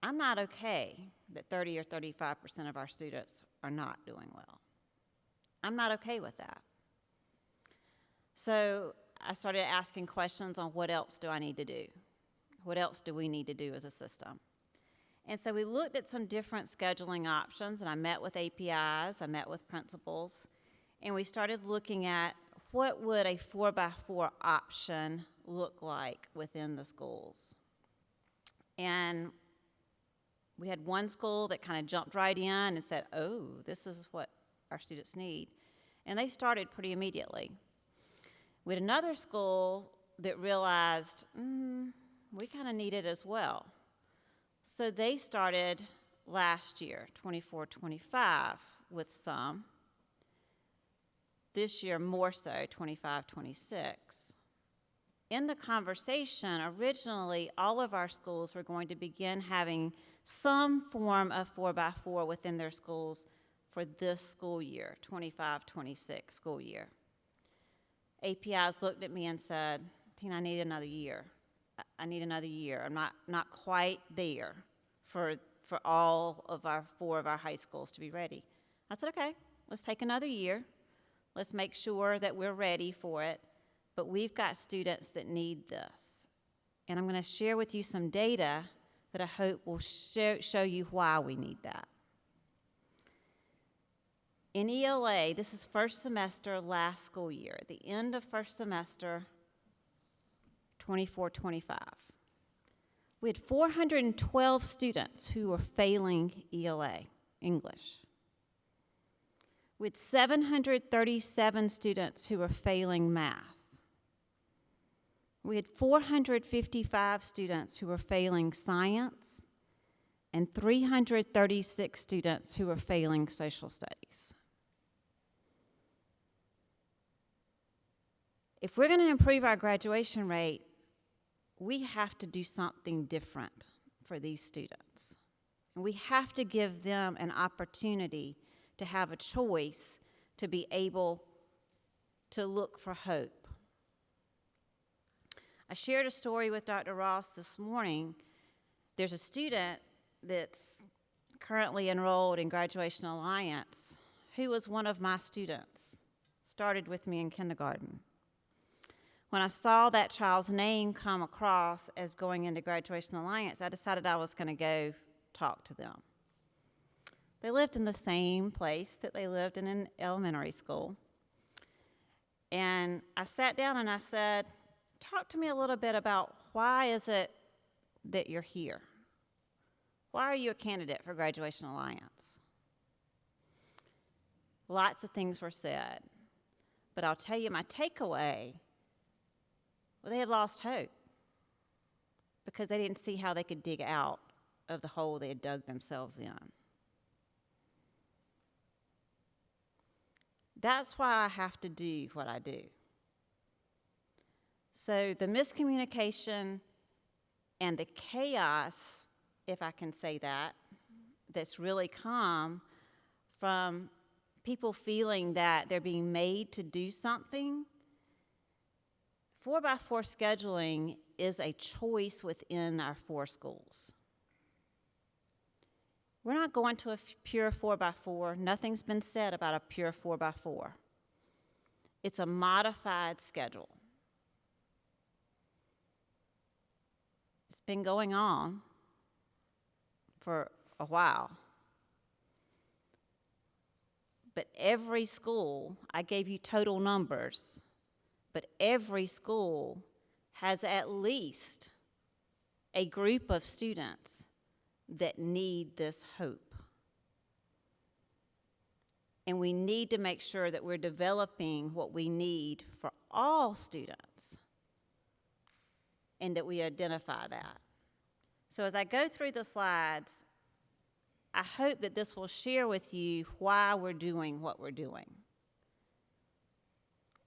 I'm not okay that 30 or 35% of our students are not doing well. I'm not okay with that. So I started asking questions on what else do I need to do? What else do we need to do as a system? And so we looked at some different scheduling options, and I met with APIs, I met with principals, and we started looking at what would a 4x4 option look like within the schools. And we had one school that kind of jumped right in and said, oh, this is what our students need. And they started pretty immediately. We had another school that realized, we kind of need it as well. So they started last year, 24-25, with some. This year, more so, 25-26. in the conversation, originally, all of our schools were going to begin having some form of 4x4 within their schools for this school year, 25-26 school year. APIs looked at me and said, Tina, I need another year. I need another year. I'm not quite there for all of our 4 of our high schools to be ready. I said, okay, let's take another year. Let's make sure that we're ready for it. But we've got students that need this. And I'm going to share with you some data that I hope will show you why we need that. In ELA, this is first semester last school year, at the end of first semester, 24-25. We had 412 students who were failing ELA, English. We had 737 students who were failing math. We had 455 students who were failing science and 336 students who were failing social studies. If we're going to improve our graduation rate, we have to do something different for these students. And we have to give them an opportunity to have a choice to be able to look for hope. I shared a story with Dr. Ross this morning. There's a student that's currently enrolled in Graduation Alliance who was one of my students, started with me in kindergarten. When I saw that child's name come across as going into Graduation Alliance, I decided I was going to go talk to them. They lived in the same place that they lived in elementary school. And I sat down and I said, talk to me a little bit about why is it that you're here? Why are you a candidate for Graduation Alliance? Lots of things were said, but I'll tell you my takeaway, well, they had lost hope because they didn't see how they could dig out of the hole they had dug themselves in. That's why I have to do what I do. So the miscommunication and the chaos, if I can say that, that's really come from people feeling that they're being made to do something. 4x4 scheduling is a choice within our 4 schools. We're not going to a pure 4x4. Nothing's been said about a pure 4x4. It's a modified schedule. It's been going on for a while. But every school, I gave you total numbers, but every school has at least a group of students that need this hope. And we need to make sure that we're developing what we need for all students and that we identify that. So as I go through the slides, I hope that this will share with you why we're doing what we're doing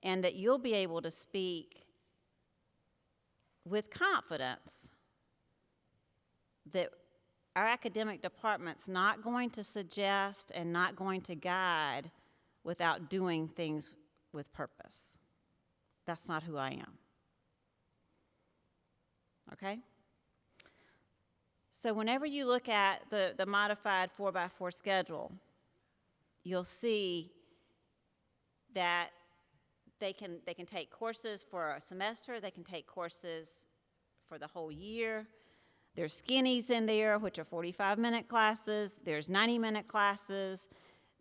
and that you'll be able to speak with confidence that our academic department's not going to suggest and not going to guide without doing things with purpose. That's not who I am. Okay? So whenever you look at the modified 4x4 schedule, you'll see that they can take courses for a semester, they can take courses for the whole year. There's skinnies in there, which are 45-minute classes. There's 90-minute classes.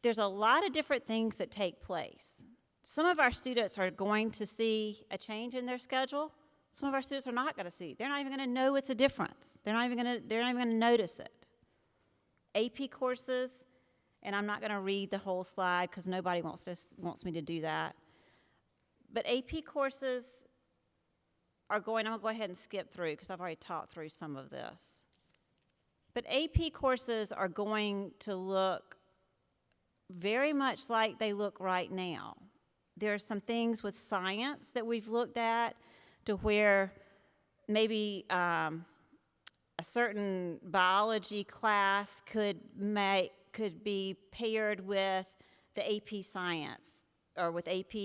There's a lot of different things that take place. Some of our students are going to see a change in their schedule. Some of our students are not going to see. They're not even going to know it's a difference. They're not even going to notice it. AP courses, and I'm not going to read the whole slide because nobody wants me to do that. But AP courses are going, I'm going to go ahead and skip through because I've already taught through some of this. But AP courses are going to look very much like they look right now. There are some things with science that we've looked at to where maybe a certain biology class could be paired with the AP Science or with AP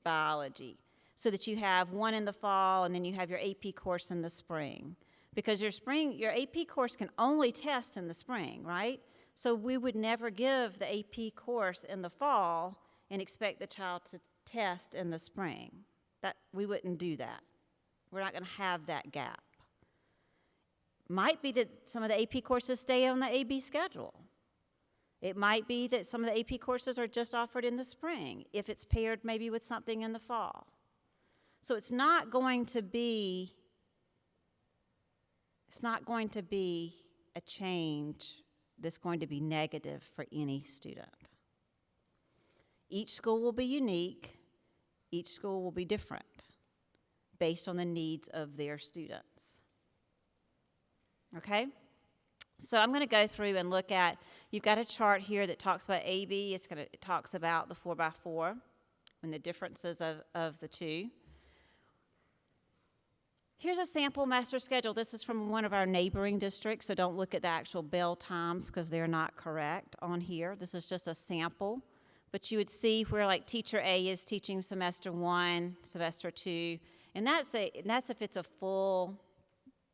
Biology, so that you have one in the fall and then you have your AP course in the spring. Because your AP course can only test in the spring, right? So we would never give the AP course in the fall and expect the child to test in the spring. We wouldn't do that. We're not going to have that gap. Might be that some of the AP courses stay on the AB schedule. It might be that some of the AP courses are just offered in the spring, if it's paired maybe with something in the fall. So it's not going to be a change that's going to be negative for any student. Each school will be unique. Each school will be different based on the needs of their students. Okay? So I'm going to go through and look at, you've got a chart here that talks about AB. It talks about the 4x4 and the differences of the two. Here's a sample master schedule. This is from one of our neighboring districts, so don't look at the actual bell times because they're not correct on here. This is just a sample. But you would see where like teacher A is teaching semester 1, semester 2, and that's if it's a full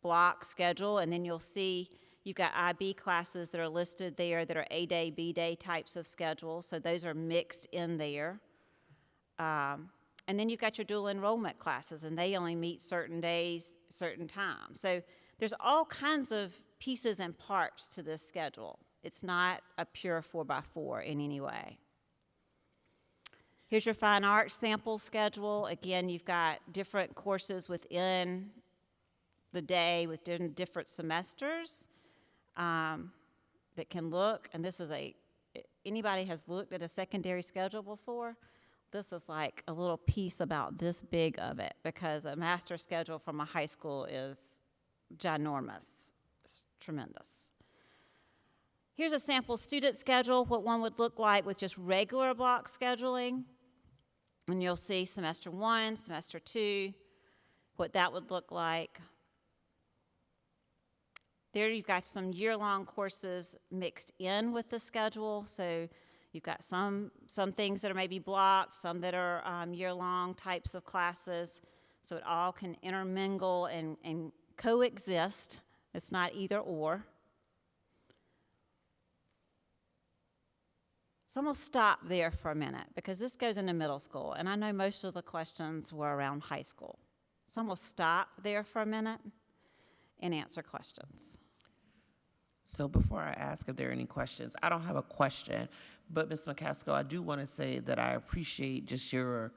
block schedule, and then you'll see you've got IB classes that are listed there that are A-day, B-day types of schedules, so those are mixed in there. And then you've got your dual enrollment classes, and they only meet certain days, certain times. So there's all kinds of pieces and parts to this schedule. It's not a pure 4x4 in any way. Here's your fine arts sample schedule. Again, you've got different courses within the day with different semesters that can look, and this is anybody has looked at a secondary schedule before? This is like a little piece about this big of it, because a master schedule from a high school is ginormous. It's tremendous. Here's a sample student schedule, what one would look like with just regular block scheduling. And you'll see semester 1, semester 2, what that would look like. There you've got some year-long courses mixed in with the schedule. So you've got some things that are maybe blocked, some that are year-long types of classes. So it all can intermingle and coexist. It's not either or. So I'm going to stop there for a minute because this goes into middle school, and I know most of the questions were around high school. So I'm going to stop there for a minute and answer questions. So before I ask if there are any questions, I don't have a question, but Ms. McCaskill, I do want to say that I appreciate just your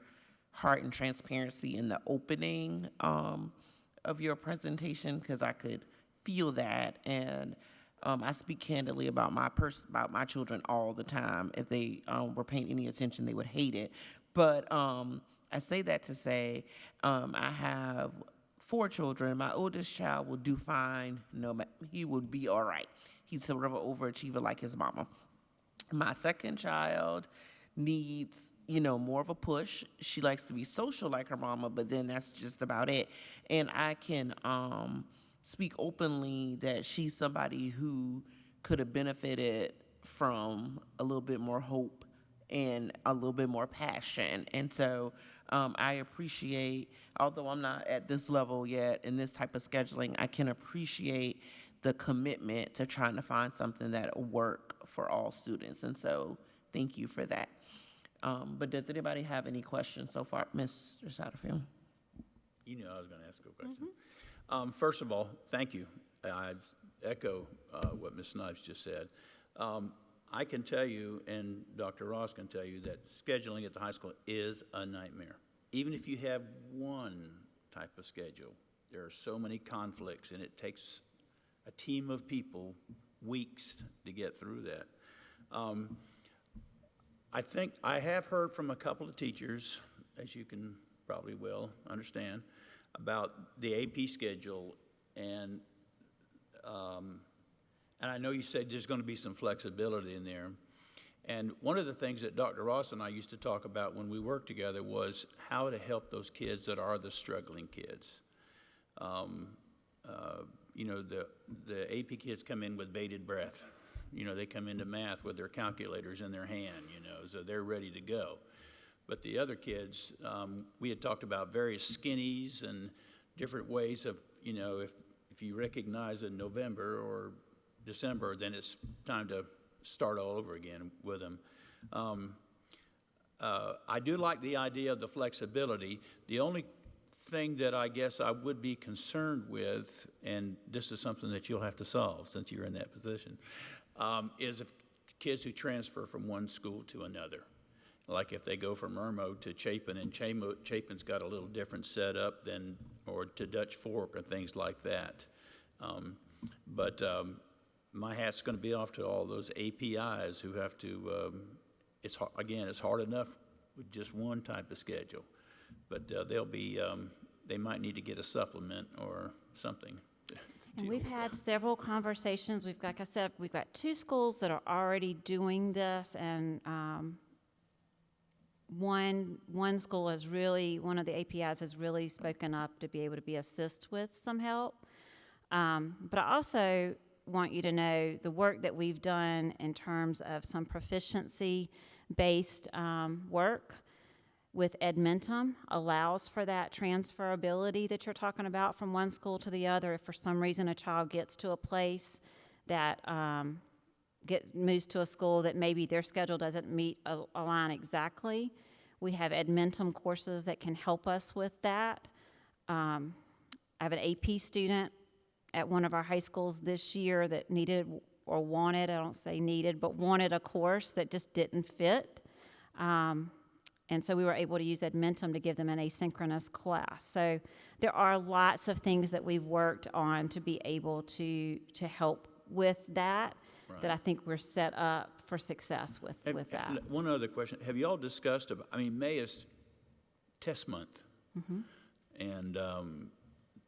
heart and transparency in the opening of your presentation, because I could feel that, and I speak candidly about my children all the time. If they were paying any attention, they would hate it. But I say that to say I have 4 children. My oldest child will do fine. He would be all right. He's sort of an overachiever like his mama. My second child needs, more of a push. She likes to be social like her mama, but then that's just about it. And I can speak openly that she's somebody who could have benefited from a little bit more hope and a little bit more passion. And so I appreciate, although I'm not at this level yet in this type of scheduling, I can appreciate the commitment to trying to find something that will work for all students. And so thank you for that. But does anybody have any questions so far? Mr. Satterfield? I was going to ask a question. First of all, thank you. I echo what Ms. Snipes just said. I can tell you, and Dr. Ross can tell you, that scheduling at the high school is a nightmare. Even if you have one type of schedule, there are so many conflicts, and it takes a team of people weeks to get through that. I think I have heard from a couple of teachers, as you can probably well understand, about the AP schedule, and I know you said there's going to be some flexibility in there, And one of the things that Dr. Ross and I used to talk about when we worked together was how to help those kids that are the struggling kids. You know, the AP kids come in with bated breath. You know, they come into math with their calculators in their hand, you know, so they're ready to go. But the other kids, we had talked about various skinnies and different ways of, you know, if you recognize in November or December, then it's time to start all over again with them. I do like the idea of the flexibility. The only thing that I guess I would be concerned with, and this is something that you'll have to solve since you're in that position, is if kids who transfer from one school to another. Like if they go from Irmo to Chapin, and Chapin's got a little different setup than, or to Dutch Fork and things like that. My hat's going to be off to all those APIs who have to, it's hard enough with just one type of schedule, but they'll be, they might need to get a supplement or something. And we've had several conversations. We've got, like I said, we've got 2 schools that are already doing this, and one school has really, one of the APIs has really spoken up to be able to assist with some help. But I also want you to know the work that we've done in terms of some proficiency-based work with Edmentum allows for that transferability that you're talking about from one school to the other. If for some reason a child gets to a place that moves to a school that maybe their schedule doesn't align exactly, we have Edmentum courses that can help us with that. I have an AP student at one of our high schools this year that needed or wanted, I don't say needed, but wanted a course that just didn't fit. And so we were able to use Edmentum to give them an asynchronous class. So there are lots of things that we've worked on to be able to help with that, Right. that I think we're set up for success with that. One other question. Have you all discussed, May is test month. Mm-hmm. And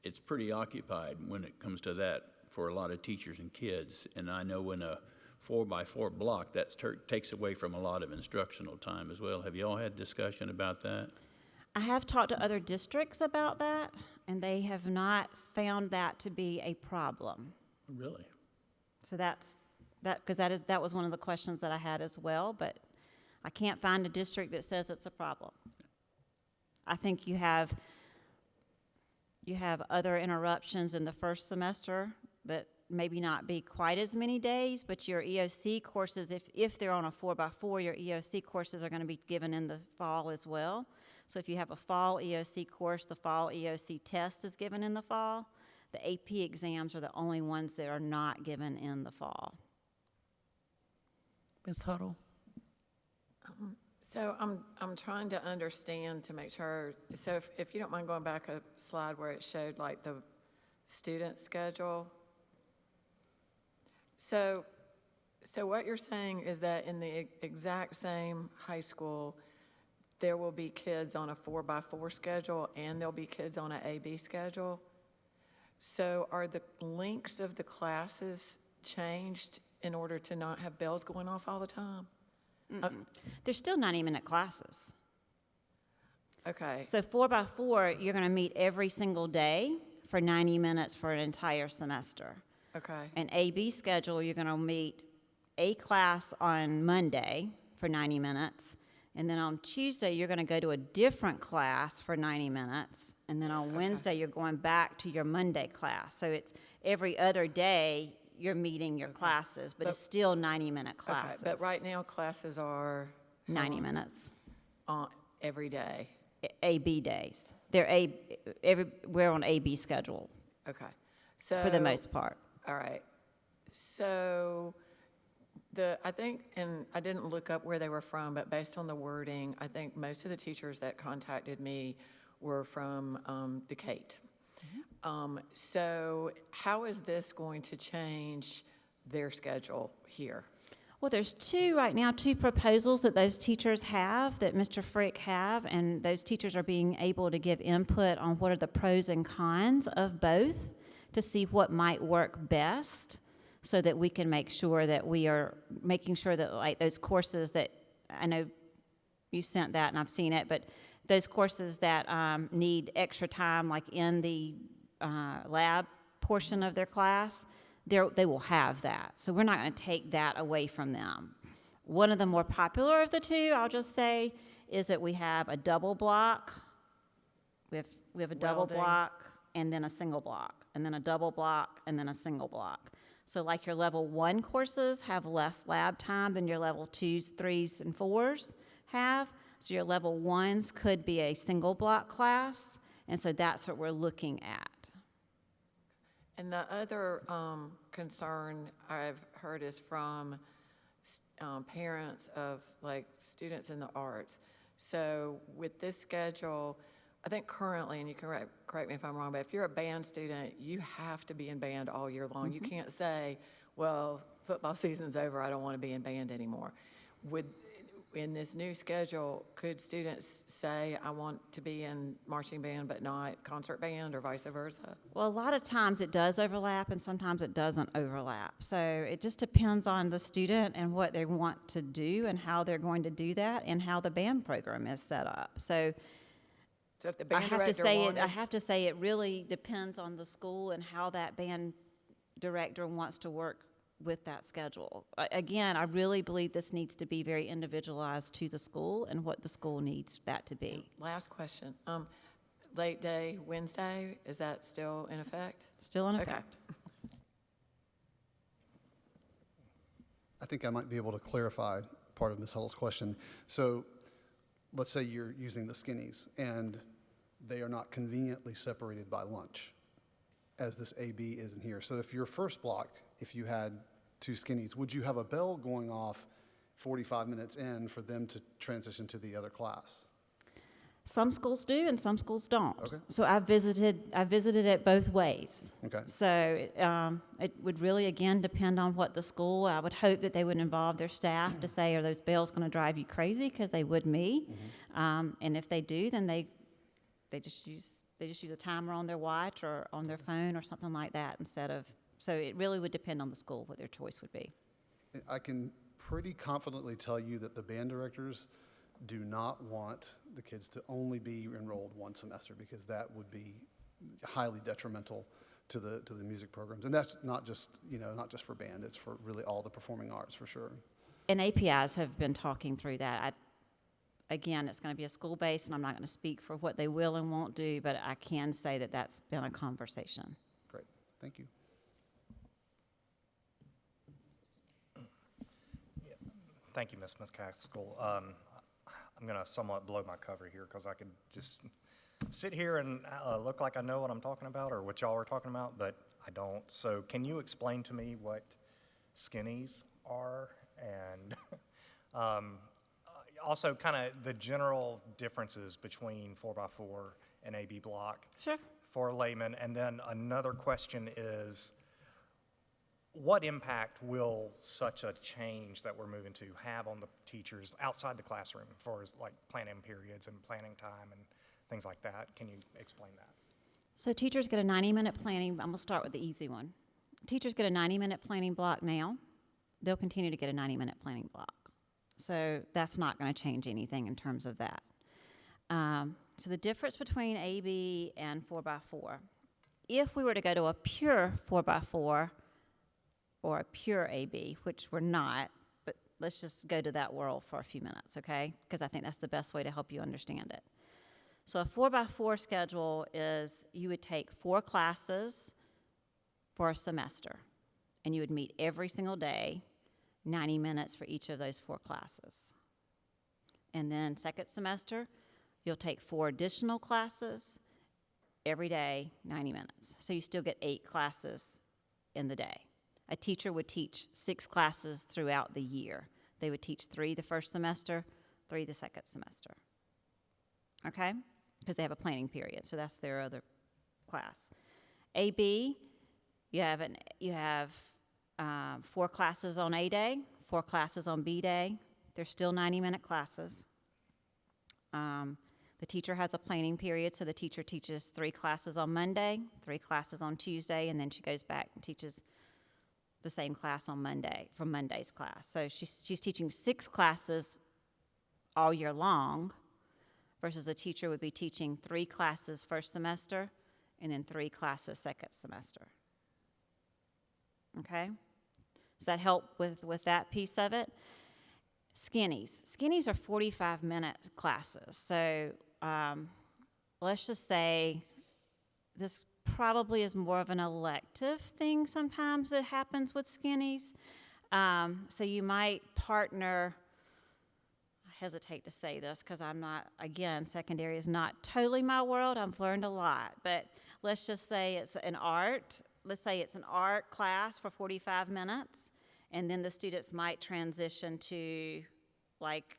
it's pretty occupied when it comes to that for a lot of teachers and kids. And I know in a 4x4 block, that takes away from a lot of instructional time as well. Have you all had discussion about that? I have talked to other districts about that, and they have not found that to be a problem. Really? So because that was one of the questions that I had as well, but I can't find a district that says it's a problem. I think you have other interruptions in the first semester that maybe not be quite as many days, but your EOC courses, if they're on a 4x4, your EOC courses are going to be given in the fall as well. So if you have a fall EOC course, the fall EOC test is given in the fall. The AP exams are the only ones that are not given in the fall. Ms. Huddle? So I'm trying to understand to make sure, so if you don't mind going back a slide where it showed like the student schedule. So what you're saying is that in the exact same high school, there will be kids on a 4x4 schedule and there'll be kids on an AB schedule? So are the links of the classes changed in order to not have bells going off all the time? They're still 90-minute classes. Okay. So 4x4, you're going to meet every single day for 90 minutes for an entire semester. Okay. An AB schedule, you're going to meet a class on Monday for 90 minutes, and then on Tuesday, you're going to go to a different class for 90 minutes, and then on Wednesday, you're going back to your Monday class. So it's every other day you're meeting your classes, but it's still 90-minute classes. Okay, but right now, classes are 90 minutes. on every day. AB days. We're on AB schedule Okay. So for the most part. All right. So I think, and I didn't look up where they were from, but based on the wording, I think most of the teachers that contacted me were from Decatur. So how is this going to change their schedule here? Well, there's two proposals that those teachers have, that Mr. Frick have, and those teachers are being able to give input on what are the pros and cons of both to see what might work best. so that we can make sure that we are making sure that, like, those courses that, I know you sent that and I've seen it, but those courses that need extra time, like in the lab portion of their class, they will have that. So we're not going to take that away from them. One of the more popular of the two, I'll just say, is that we have a double block. We have a double Welding. block and then a single block, and then a double block and then a single block. So like your level 1 courses have less lab time than your level 2s, 3s, and 4s have. So your level 1s could be a single block class, and so that's what we're looking at. And the other concern I've heard is from parents of like students in the arts. So with this schedule, I think currently, and you can correct me if I'm wrong, but if you're a band student, you have to be in band all year long. You can't say, well, football season's over, I don't want to be in band anymore. In this new schedule, could students say, I want to be in marching band but not concert band, or vice versa? Well, a lot of times it does overlap and sometimes it doesn't overlap. So it just depends on the student and what they want to do and how they're going to do that and how the band program is set up. So if the I band have to director say wanted, I have to say it really depends on the school and how that band director wants to work with that schedule. Again, I really believe this needs to be very individualized to the school and what the school needs that to be. last question, late day Wednesday, is that still in effect? Still in Okay. effect. I think I might be able to clarify part of Ms. Huddle's question. So let's say you're using the skinnies and they are not conveniently separated by lunch, as this AB isn't here. So if your first block, if you had 2 skinnies, would you have a bell going off 45 minutes in for them to transition to the other class? Some schools do and some schools don't. Okay. So I visited it both ways. Okay. So it would really, again, depend on what the school, I would hope that they would involve their staff to say, are those bells going to drive you crazy? Because they would me. And if they do, then they just use a timer on their watch or on their phone or something like that instead of, so it really would depend on the school what their choice would be. I can pretty confidently tell you that the band directors do not want the kids to only be enrolled one semester, because that would be highly detrimental to the music programs. And that's not just for band, it's for really all the performing arts for sure. And APIs have been talking through that. Again, it's going to be a school-based, and I'm not going to speak for what they will and won't do, but I can say that that's been a conversation. Great, thank you. Thank you, Ms. McCaskill. I'm going to somewhat blow my cover here because I could just sit here and look like I know what I'm talking about or what y'all are talking about, but I don't. So can you explain to me what skinnies are and also kind of the general differences between 4x4 and AB block? Sure. For laymen? And then another question is, what impact will such a change that we're moving to have on the teachers outside the classroom as far as like planning periods and planning time and things like that? Can you explain that? So teachers get a 90-minute planning. I'm going to start with the easy one. Teachers get a 90-minute planning block now. They'll continue to get a 90-minute planning block. So that's not going to change anything in terms of that. So the difference between AB and 4x4, if we were to go to a pure 4x4 or a pure AB, which we're not, but let's just go to that world for a few minutes, okay? Because I think that's the best way to help you understand it. So a 4x4 schedule is you would take 4 classes for a semester, and you would meet every single day, 90 minutes for each of those 4 classes. And then second semester, you'll take 4 additional classes every day, 90 minutes. So you still get 8 classes in the day. A teacher would teach 6 classes throughout the year. They would teach 3 the first semester, 3 the second semester. Okay? Because they have a planning period, so that's their other class. AB, you have 4 classes on A day, 4 classes on B day. They're still 90-minute classes. The teacher has a planning period, so the teacher teaches 3 classes on Monday, 3 classes on Tuesday, and then she goes back and teaches the same class on Monday, from Monday's class. So she's teaching 6 classes all year long versus a teacher would be teaching 3 classes first semester and then 3 classes second semester. Okay? Does that help with that piece of it? Skinnies. Skinnies are 45-minute classes. So let's just say this probably is more of an elective thing sometimes that happens with skinnies. So you might partner, I hesitate to say this because I'm not, again, secondary is not totally my world. I've learned a lot. But let's just say it's an art. Let's say it's an art class for 45 minutes. And then the students might transition to like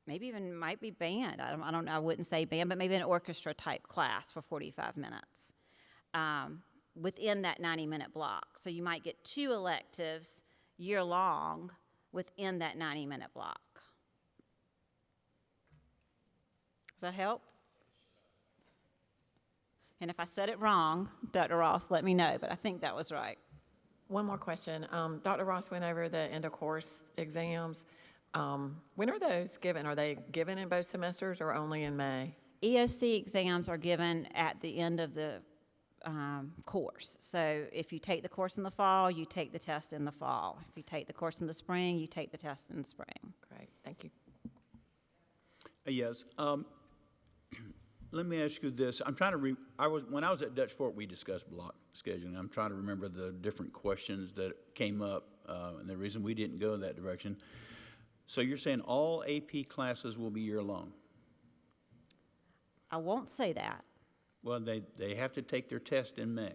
maybe even might be band. I don't know, I wouldn't say band, but maybe an orchestra type class for 45 minutes within that 90-minute block. So you might get 2 electives year long within that 90-minute block. Does that help? And if I said it wrong, Dr. Ross, let me know, but I think that was right. One more question. Dr. Ross went over the end of course exams. When are those given? Are they given in both semesters or only in May? EOC exams are given at the end of the course. So if you take the course in the fall, you take the test in the fall. If you take the course in the spring, you take the test in the spring. Great, thank you. Yes. Let me ask you this. I'm trying to when I was at Dutch Fork, we discussed block scheduling. I'm trying to remember the different questions that came up and the reason we didn't go that direction. So you're saying all AP classes will be year-long? I won't say that. Well, they have to take their test in May.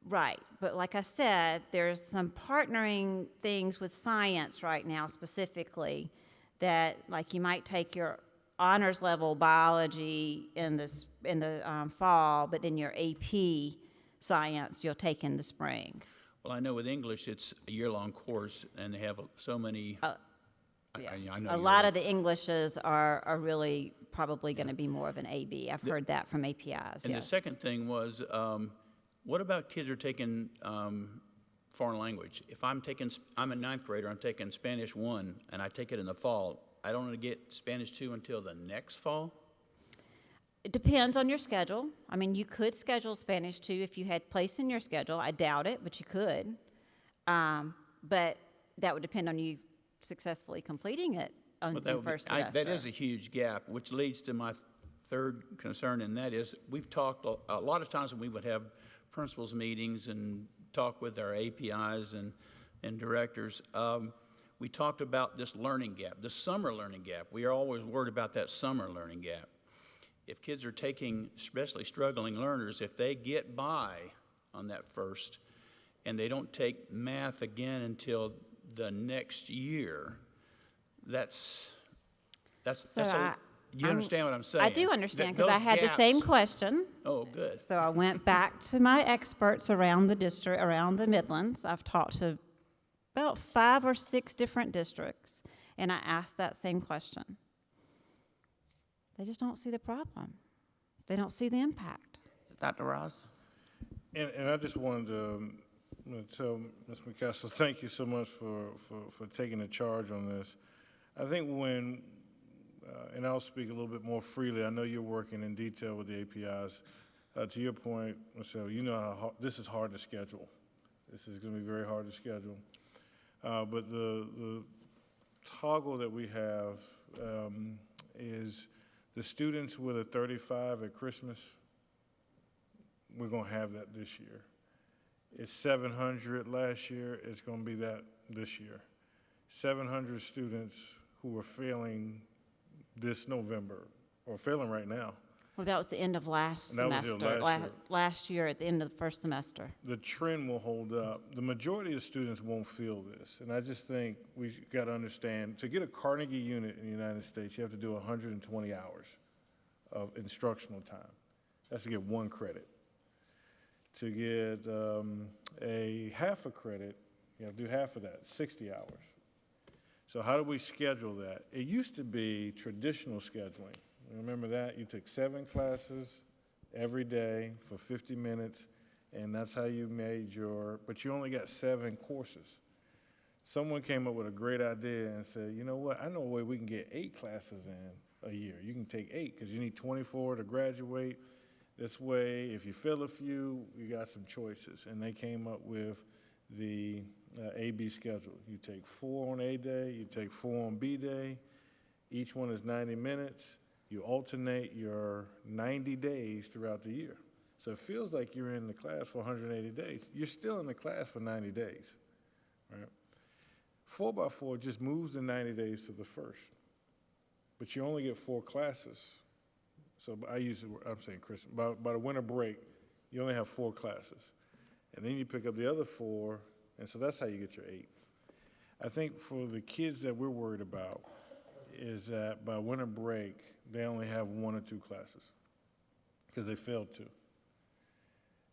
Right, but like I said, there's some partnering things with science right now specifically that, like, you might take your honors level biology in the fall, but then your AP science you'll take in the spring. Well, I know with English it's a year-long course, and they have so many. Yes. I know A lot of the Englishes are really probably going to be more of an AB. I've heard that from APIs. And yes. the second thing was, what about kids who are taking foreign language? If I'm a 9th grader, I'm taking Spanish 1, and I take it in the fall. I don't get Spanish 2 until the next fall? It depends on your schedule. I mean, you could schedule Spanish 2 if you had place in your schedule. I doubt it, but you could. But that would depend on you successfully completing it in first semester. That is a huge gap, which leads to my third concern, and that is we've talked a lot of times when we would have principals meetings and talk with our APIs and directors. We talked about this learning gap, the summer learning gap. We are always worried about that summer learning gap. If kids are taking, especially struggling learners, if they get by on that first and they don't take math again until the next year, you understand what I'm saying? I do understand, because I had the same question. Oh, good. So I went back to my experts around the district, around the Midlands. I've talked to about 5 or 6 different districts, and I asked that same question. They just don't see the problem. They don't see the impact. Dr. Ross? And I just wanted to tell Ms. McCaskill, thank you so much for taking the charge on this. I think when, and I'll speak a little bit more freely, I know you're working in detail with the APIs. To your point, Michelle, you know how this is hard to schedule. This is going to be very hard to schedule. But the toggle that we have is the students with a 35 at Christmas, we're going to have that this year. It's 700 last year, it's going to be that this year. 700 students who were failing this November, or failing right now. Well, that was the end of last And that was semester. your last year. Last year at the end of the first semester. The trend will hold up. The majority of students won't feel this. And I just think we've got to understand, to get a Carnegie unit in the United States, you have to do 120 hours of instructional time. That's to get 1 credit. To get a half a credit, you have to do half of that, 60 hours. So how do we schedule that? It used to be traditional scheduling. Remember that? You took 7 classes every day for 50 minutes, And that's how you made but you only got 7 courses. Someone came up with a great idea and said, you know what, I know a way we can get 8 classes in a year. You can take 8 because you need 24 to graduate. This way, if you fail a few, you got some choices. And they came up with the A-B schedule. You take 4 on A day, you take 4 on B day. Each one is 90 minutes. You alternate your 90 days throughout the year. So it feels like you're in the class for 180 days. You're still in the class for 90 days, right? 4x4 just moves the 90 days to the first. But you only get 4 classes. So I'm saying Christian, by the winter break, you only have 4 classes. And then you pick up the other 4, and so that's how you get your 8. I think for the kids that we're worried about is that by winter break, they only have 1 or 2 classes because they failed 2.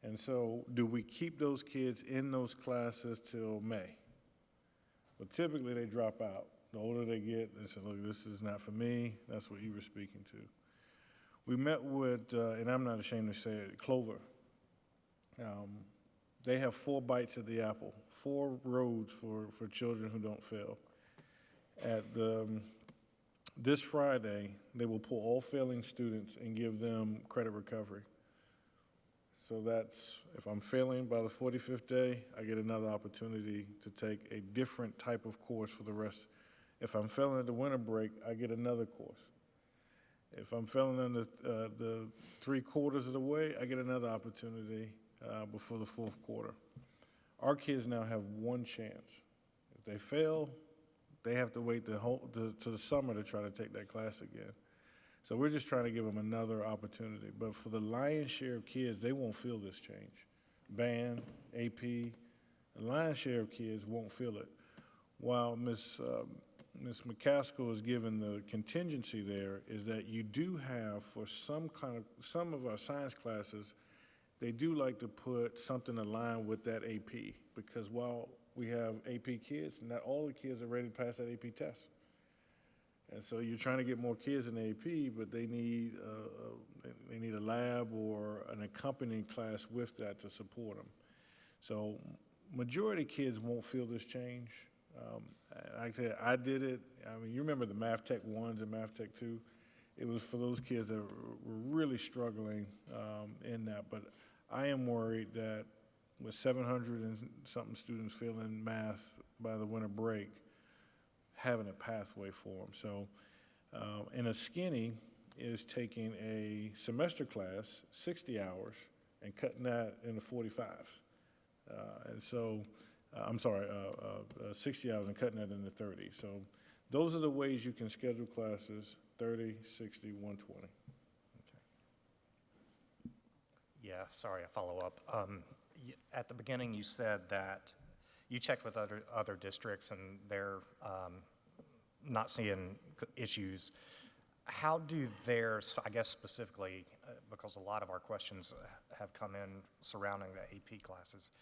And so do we keep those kids in those classes till May? Well, typically they drop out. The older they get, they say, look, this is not for me. That's what you were speaking to. We met with, and I'm not ashamed to say it, Clover. They have 4 bites at the apple, 4 roads for children who don't fail. This Friday, they will pull all failing students and give them credit recovery. So that's, if I'm failing by the 45th day, I get another opportunity to take a different type of course for the rest. If I'm failing at the winter break, I get another course. If I'm failing in the 3/4 of the way, I get another opportunity before the 4th quarter. Our kids now have 1 chance. If they fail, they have to wait to the summer to try to take that class again. So we're just trying to give them another opportunity. But for the lion's share of kids, they won't feel this change. Band, AP, the lion's share of kids won't feel it. While Ms. McCaskill is given the contingency there is that you do have for some of our science classes, they do like to put something aligned with that AP because while we have AP kids, not all the kids are ready to pass that AP test. And so you're trying to get more kids in AP, but they need a lab or an accompanying class with that to support them. So majority of kids won't feel this change. Like I said, I did it. I mean, you remember the Math Tech 1s and Math Tech 2? It was for those kids that were really struggling in that. But I am worried that with 700 and something students failing math by the winter break, having a pathway for them. So, and a skinny is taking a semester class, 60 hours, and cutting that into 45s. And so, 60 hours and cutting that into 30. So those are the ways you can schedule classes, 30, 60, 120. Yeah, sorry, a follow-up. At the beginning, you said that you checked with other districts and they're not seeing issues. How do theirs, I guess specifically, because a lot of our questions have come in surrounding the AP classes,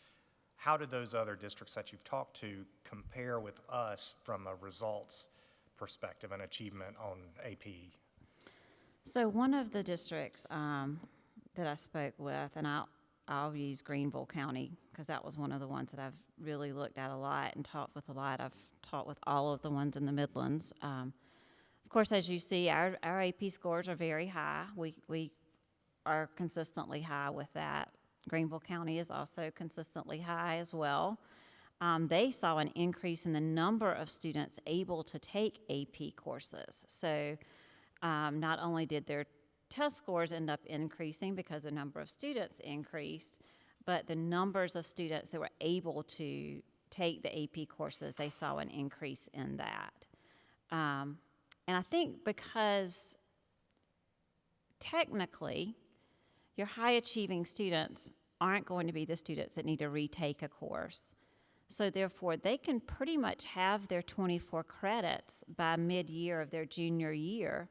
how do those other districts that you've talked to compare with us from a results perspective and achievement on AP? So one of the districts that I spoke with, and I'll use Greenville County because that was one of the ones that I've really looked at a lot and talked with a lot. I've talked with all of the ones in the Midlands. Of course, as you see, our AP scores are very high. We are consistently high with that. Greenville County is also consistently high as well. They saw an increase in the number of students able to take AP courses. So not only did their test scores end up increasing because the number of students increased, but the numbers of students that were able to take the AP courses, they saw an increase in that. And I think because technically, your high-achieving students aren't going to be the students that need to retake a course. So therefore, they can pretty much have their 24 credits by mid-year of their junior year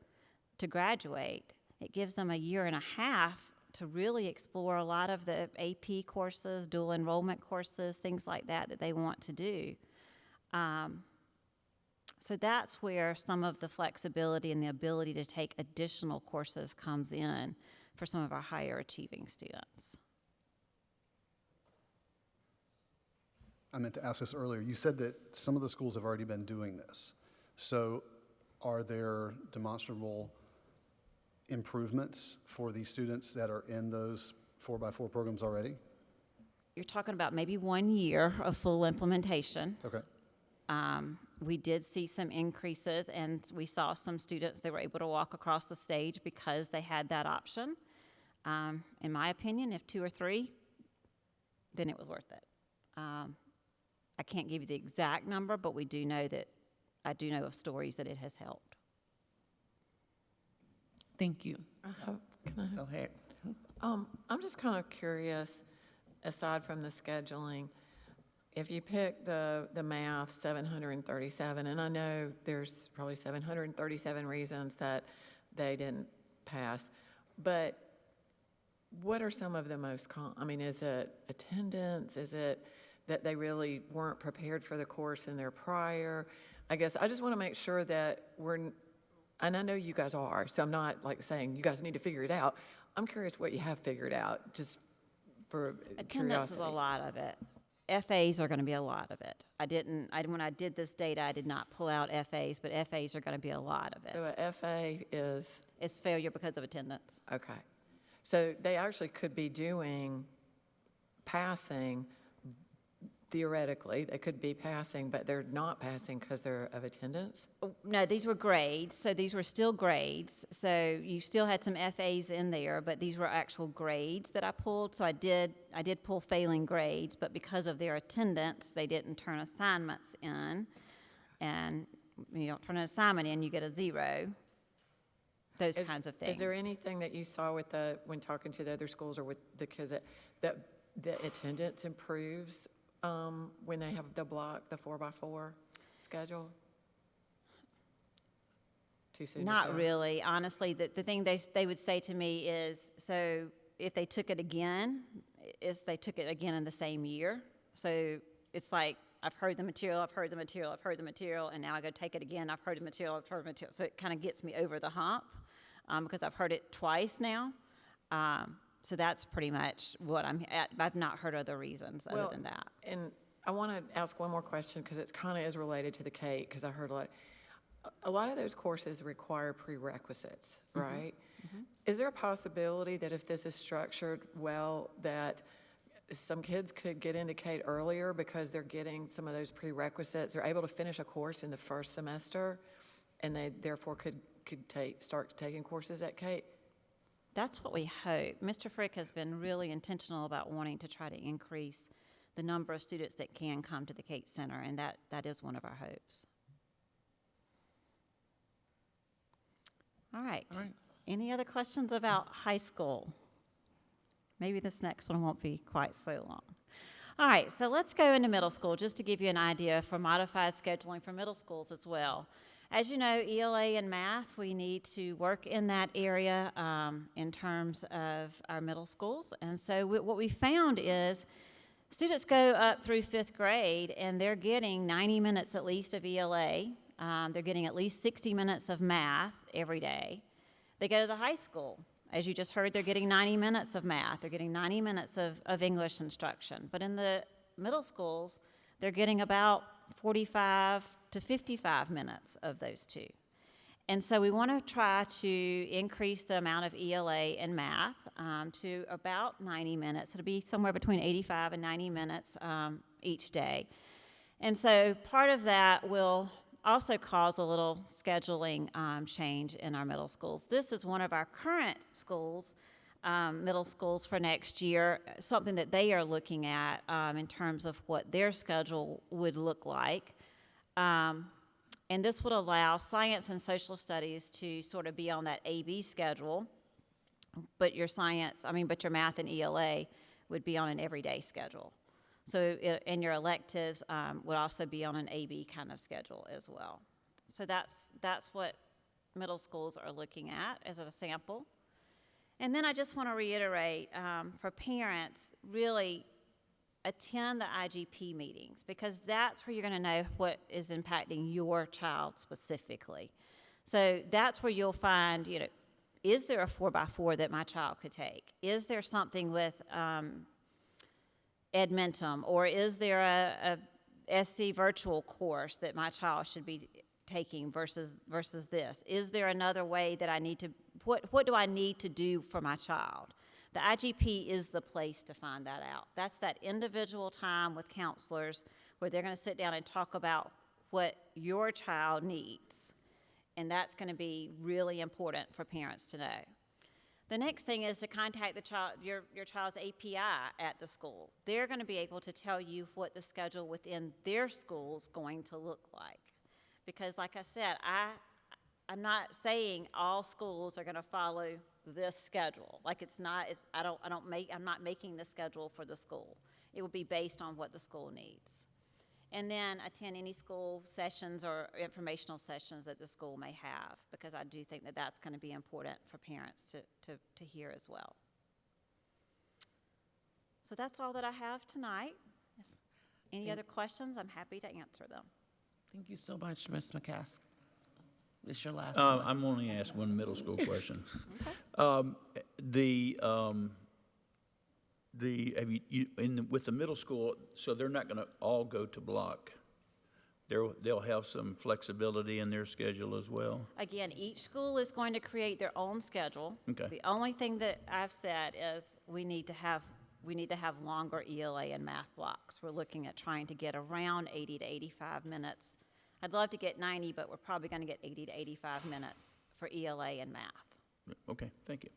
to graduate. It gives them a year and a half to really explore a lot of the AP courses, dual enrollment courses, things like that they want to do. So that's where some of the flexibility and the ability to take additional courses comes in for some of our higher achieving students. I meant to ask this earlier. You said that some of the schools have already been doing this. So are there demonstrable improvements for these students that are in those 4x4 programs already? You're talking about maybe 1 year of full implementation. Okay. We did see some increases, and we saw some students that were able to walk across the stage because they had that option. In my opinion, if 2 or 3, then it was worth it. I can't give you the exact number, but I do know of stories that it has helped. Thank you. Can I Go ahead. I'm just kind of curious, aside from the scheduling, if you pick the math, 737, and I know there's probably 737 reasons that they didn't pass, but what are some of the most I mean, is it attendance? Is it that they really weren't prepared for the course in their prior? I guess I just want to make sure that and I know you guys are, so I'm not like saying you guys need to figure it out. I'm curious what you have figured out, just for Attendance curiosity. is a lot of it. FAs are going to be a lot of it. When I did this data, I did not pull out FAs, but FAs are going to be a lot of it. So a FA is, It's failure because of attendance. okay. So they actually could be doing passing, theoretically, they could be passing, but they're not passing because they're of attendance? No, these were grades, so these were still grades. So you still had some FAs in there, but these were actual grades that I pulled. So I did pull failing grades, but because of their attendance, they didn't turn assignments in. And you don't turn an assignment in, you get a 0. Those kinds of things. Is there anything that you saw when talking to the other schools or with the kids that the attendance improves when they have the 4x4 schedule? Too soon to Not tell? really. Honestly, the thing they would say to me is, so if they took it again, they took it again in the same year. So it's like, I've heard the material, and now I go take it again. I've heard the material. So it kind of gets me over the hump because I've heard it twice now. So that's pretty much what I'm at. I've not heard other reasons other than that. And I want to ask one more question because it's kind of is related to the CATE, because I heard a lot of those courses require prerequisites, right? Mm-hmm. Is there a possibility that if this is structured well, that some kids could get into CATE earlier because they're getting some of those prerequisites? They're able to finish a course in the first semester, and they therefore could start taking courses at CATE? That's what we hope. Mr. Frick has been really intentional about wanting to try to increase the number of students that can come to the CATE Center, and that is one of our hopes. All right. Any other questions about high school? Maybe this next one won't be quite so long. All right, so let's go into middle school just to give you an idea for modified scheduling for middle schools as well. As you know, ELA and math, we need to work in that area in terms of our middle schools. And so what we found is students go up through 5th grade and they're getting 90 minutes at least of ELA. They're getting at least 60 minutes of math every day. They go to the high school. As you just heard, they're getting 90 minutes of math. They're getting 90 minutes of English instruction. But in the middle schools, they're getting about 45 to 55 minutes of those two. And so we want to try to increase the amount of ELA in math to about 90 minutes. It'll be somewhere between 85 and 90 minutes each day. And so part of that will also cause a little scheduling change in our middle schools. This is one of our current schools, middle schools for next year, something that they are looking at in terms of what their schedule would look like. And this would allow science and social studies to sort of be on that AB schedule, but your math and ELA would be on an everyday schedule. So and your electives would also be on an AB kind of schedule as well. So that's what middle schools are looking at as a sample. And then I just want to reiterate, for parents, really attend the IGP meetings, because that's where you're going to know what is impacting your child specifically. So that's where you'll find, is there a 4x4 that my child could take? Is there something with Edmentum, or is there a SC virtual course that my child should be taking versus this? Is there another way that I need to, what do I need to do for my child? The IGP is the place to find that out. That's that individual time with counselors where they're going to sit down and talk about what your child needs. And that's going to be really important for parents to know. The next thing is to contact the your child's API at the school. They're going to be able to tell you what the schedule within their school is going to look like. Because like I said, I'm not saying all schools are going to follow this schedule. Like I'm not making the schedule for the school. It will be based on what the school needs. And then attend any school sessions or informational sessions that the school may have, because I do think that that's going to be important for parents to hear as well. So that's all that I have tonight. Any other questions, I'm happy to answer them. Thank you so much, Ms. McCaskill. It's your last one. I'm only asked one middle school question. With the middle school, so they're not going to all go to block. They'll have some flexibility in their schedule as well. Again, each school is going to create their own schedule. Okay. The only thing that I've said is we need to have longer ELA and math blocks. We're looking at trying to get around 80 to 85 minutes. I'd love to get 90, but we're probably going to get 80 to 85 minutes for ELA and math. Okay, thank you.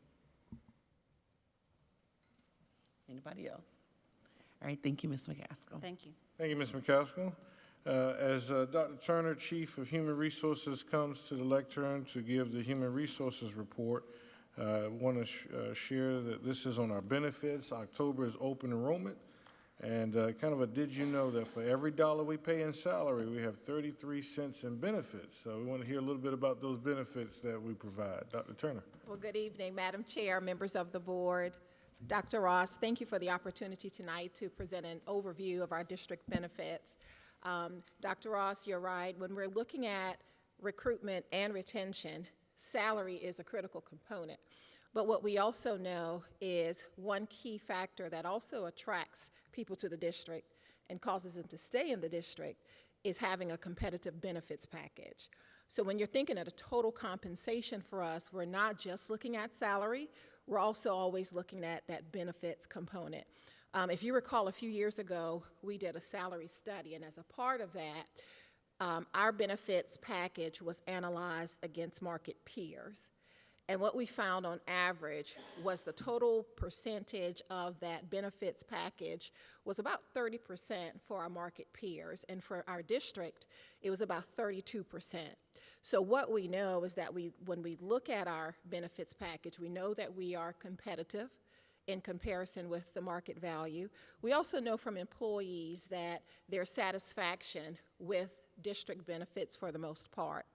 Anybody else? All right, thank you, Ms. McCaskill. Thank you. Thank you, Ms. McCaskill. As Dr. Turner, Chief of Human Resources, comes to the lectern to give the Human Resources report, I want to share that this is on our benefits. October is open enrollment. And kind of a did you know that for every dollar we pay in salary, we have 33 cents in benefits. So we want to hear a little bit about those benefits that we provide. Dr. Turner. Well, good evening, Madam Chair, members of the board. Dr. Ross, thank you for the opportunity tonight to present an overview of our district benefits. Dr. Ross, you're right. When we're looking at recruitment and retention, salary is a critical component. But what we also know is one key factor that also attracts people to the district and causes them to stay in the district is having a competitive benefits package. So when you're thinking of a total compensation for us, we're not just looking at salary, we're also always looking at that benefits component. If you recall, a few years ago, we did a salary study, and as a part of that, our benefits package was analyzed against market peers. And what we found on average was the total percentage of that benefits package was about 30% for our market peers. And for our district, it was about 32%. So what we know is that when we look at our benefits package, we know that we are competitive in comparison with the market value. We also know from employees that their satisfaction with district benefits for the most part.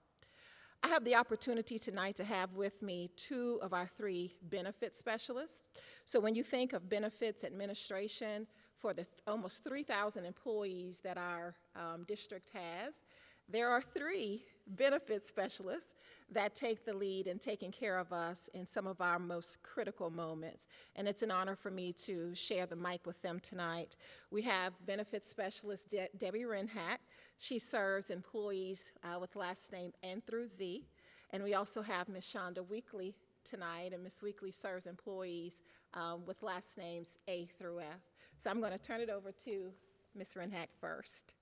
I have the opportunity tonight to have with me 2 of our 3 benefit specialists. So when you think of benefits administration for the almost 3,000 employees that our district has, there are 3 benefit specialists that take the lead in taking care of us in some of our most critical moments. And it's an honor for me to share the mic with them tonight. We have benefit specialist Debbie Renhack. She serves employees with last name N through Z. And we also have Ms. Shonda Weekly tonight, and Ms. Weekly serves employees with last names A through F. So I'm going to turn it over to Ms. Renhack first.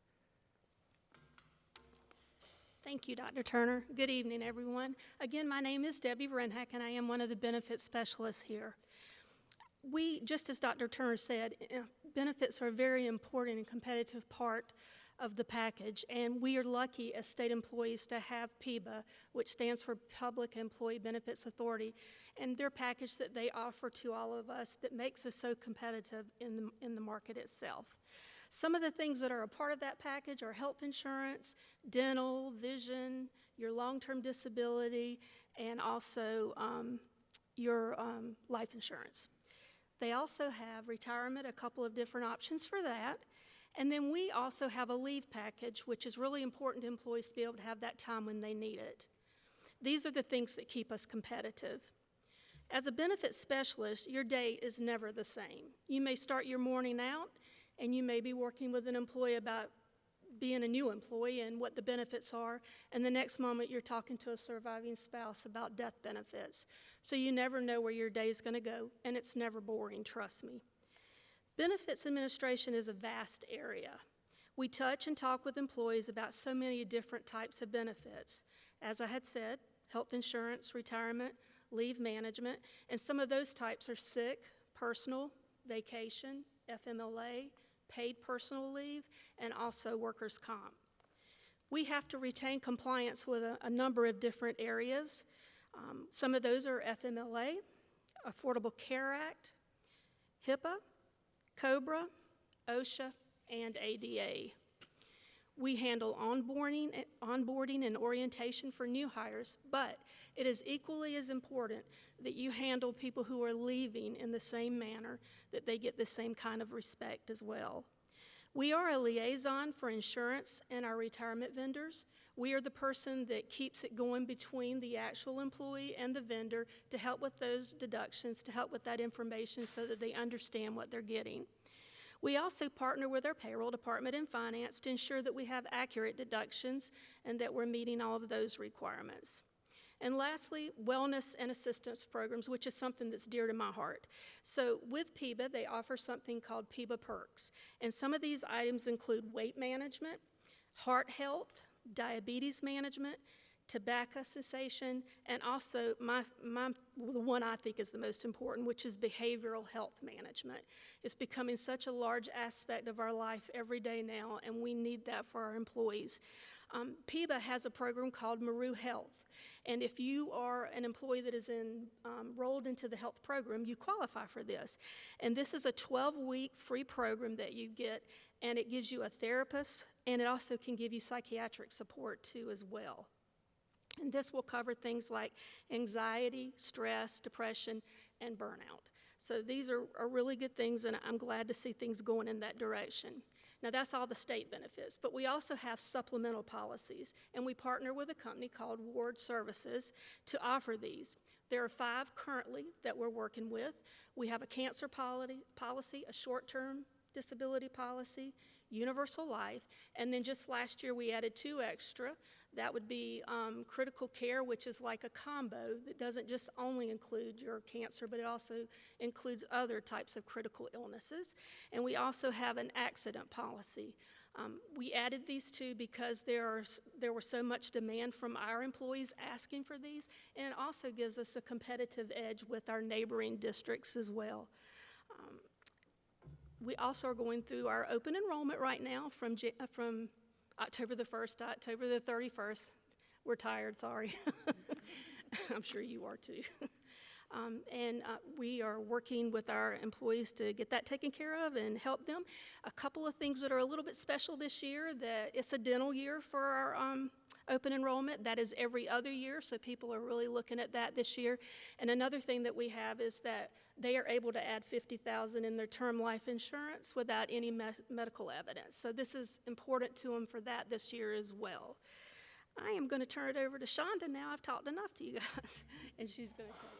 Thank you, Dr. Turner. Good evening, everyone. Again, my name is Debbie Renhack, and I am one of the benefits specialists here. Just as Dr. Turner said, benefits are a very important and competitive part of the package, and we are lucky as state employees to have PEBA, which stands for Public Employee Benefits Authority, and their package that they offer to all of us that makes us so competitive in the market itself. Some of the things that are a part of that package are health insurance, dental, vision, your long-term disability, and also your life insurance. They also have retirement, a couple of different options for that. And then we also have a leave package, which is really important to employees to be able to have that time when they need it. These are the things that keep us competitive. As a benefits specialist, your day is never the same. You may start your morning out and you may be working with an employee about being a new employee and what the benefits are, and the next moment you're talking to a surviving spouse about death benefits. So you never know where your day is going to go, and it's never boring, trust me. Benefits administration is a vast area. We touch and talk with employees about so many different types of benefits. As I had said, health insurance, retirement, leave management, and some of those types are sick, personal, vacation, FMLA, paid personal leave, and also workers' comp. We have to retain compliance with a number of different areas. Some of those are FMLA, Affordable Care Act, HIPAA, COBRA, OSHA, and ADA. We handle onboarding and orientation for new hires, but it is equally as important that you handle people who are leaving in the same manner, that they get the same kind of respect as well. We are a liaison for insurance and our retirement vendors. We are the person that keeps it going between the actual employee and the vendor to help with those deductions, to help with that information so that they understand what they're getting. We also partner with our payroll department and finance to ensure that we have accurate deductions and that we're meeting all of those requirements. And lastly, wellness and assistance programs, which is something that's dear to my heart. So with PIBA, they offer something called PIBA Perks. And some of these items include weight management, heart health, diabetes management, tobacco cessation, and also the one I think is the most important, which is behavioral health management. It's becoming such a large aspect of our life every day now, and we need that for our employees. PIBA has a program called Maru Health, and if you are an employee that is enrolled into the health program, you qualify for this. And this is a 12-week free program that you get, and it gives you a therapist, and it also can give you psychiatric support too as well. And this will cover things like anxiety, stress, depression, and burnout. So these are really good things, and I'm glad to see things going in that direction. Now, that's all the state benefits, but we also have supplemental policies, and we partner with a company called Ward Services to offer these. There are 5 currently that we're working with. We have a cancer policy, a short-term disability policy, universal life, and then just last year we added 2 extra. That would be critical care, which is like a combo that doesn't just only include your cancer, but it also includes other types of critical illnesses. And we also have an accident policy. We added these 2 because there was so much demand from our employees asking for these, and it also gives us a competitive edge with our neighboring districts as well. We also are going through our open enrollment right now from October the 1st to October the 31st. We're tired, sorry. I'm sure you are too. We are working with our employees to get that taken care of and help them. A couple of things that are a little bit special this year, that it's a dental year for our open enrollment. That is every other year, so people are really looking at that this year. And another thing that we have is that they are able to add $50,000 in their term life insurance without any medical evidence. So this is important to them for that this year as well. I am going to turn it over to Shonda now. I've talked enough to you guys, and she's going to tell you.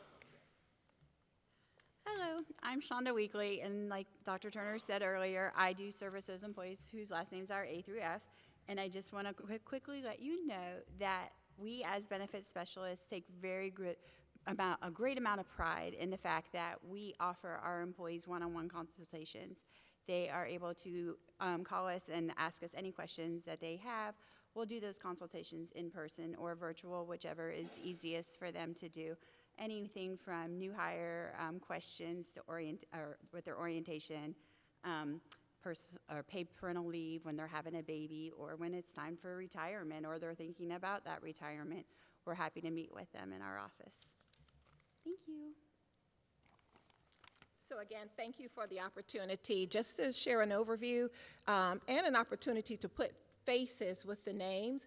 Hello, I'm Shonda Weekly, and like Dr. Turner said earlier, I do service those employees whose last names are A through F, and I just want to quickly let you know that we as benefits specialists take a great amount of pride in the fact that we offer our employees one-on-one consultations. They are able to call us and ask us any questions that they have. We'll do those consultations in person or virtual, whichever is easiest for them to do. Anything from new hire questions to with their orientation, or paid parental leave when they're having a baby, or when it's time for retirement or they're thinking about that retirement. We're happy to meet with them in our office. Thank you. So again, thank you for the opportunity just to share an overview and an opportunity to put faces with the names.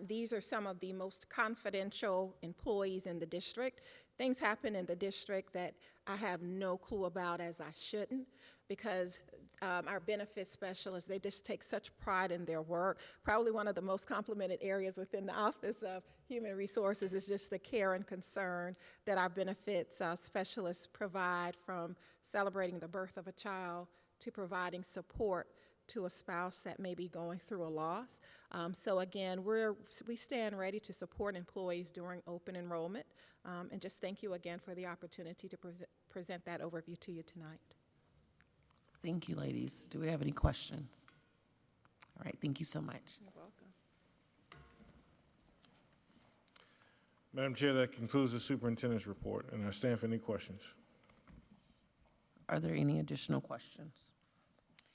These are some of the most confidential employees in the district. Things happen in the district that I have no clue about, as I shouldn't, because our benefits specialists, they just take such pride in their work. Probably one of the most complimented areas within the Office of Human Resources is just the care and concern that our benefits specialists provide, from celebrating the birth of a child to providing support to a spouse that may be going through a loss. So again, we stand ready to support employees during open enrollment. And just thank you again for the opportunity to present that overview to you tonight. Thank you, ladies. Do we have any questions? All right, thank you so much. You're welcome. Madam Chair, that concludes the superintendent's report, and I stand for any questions. Are there any additional questions?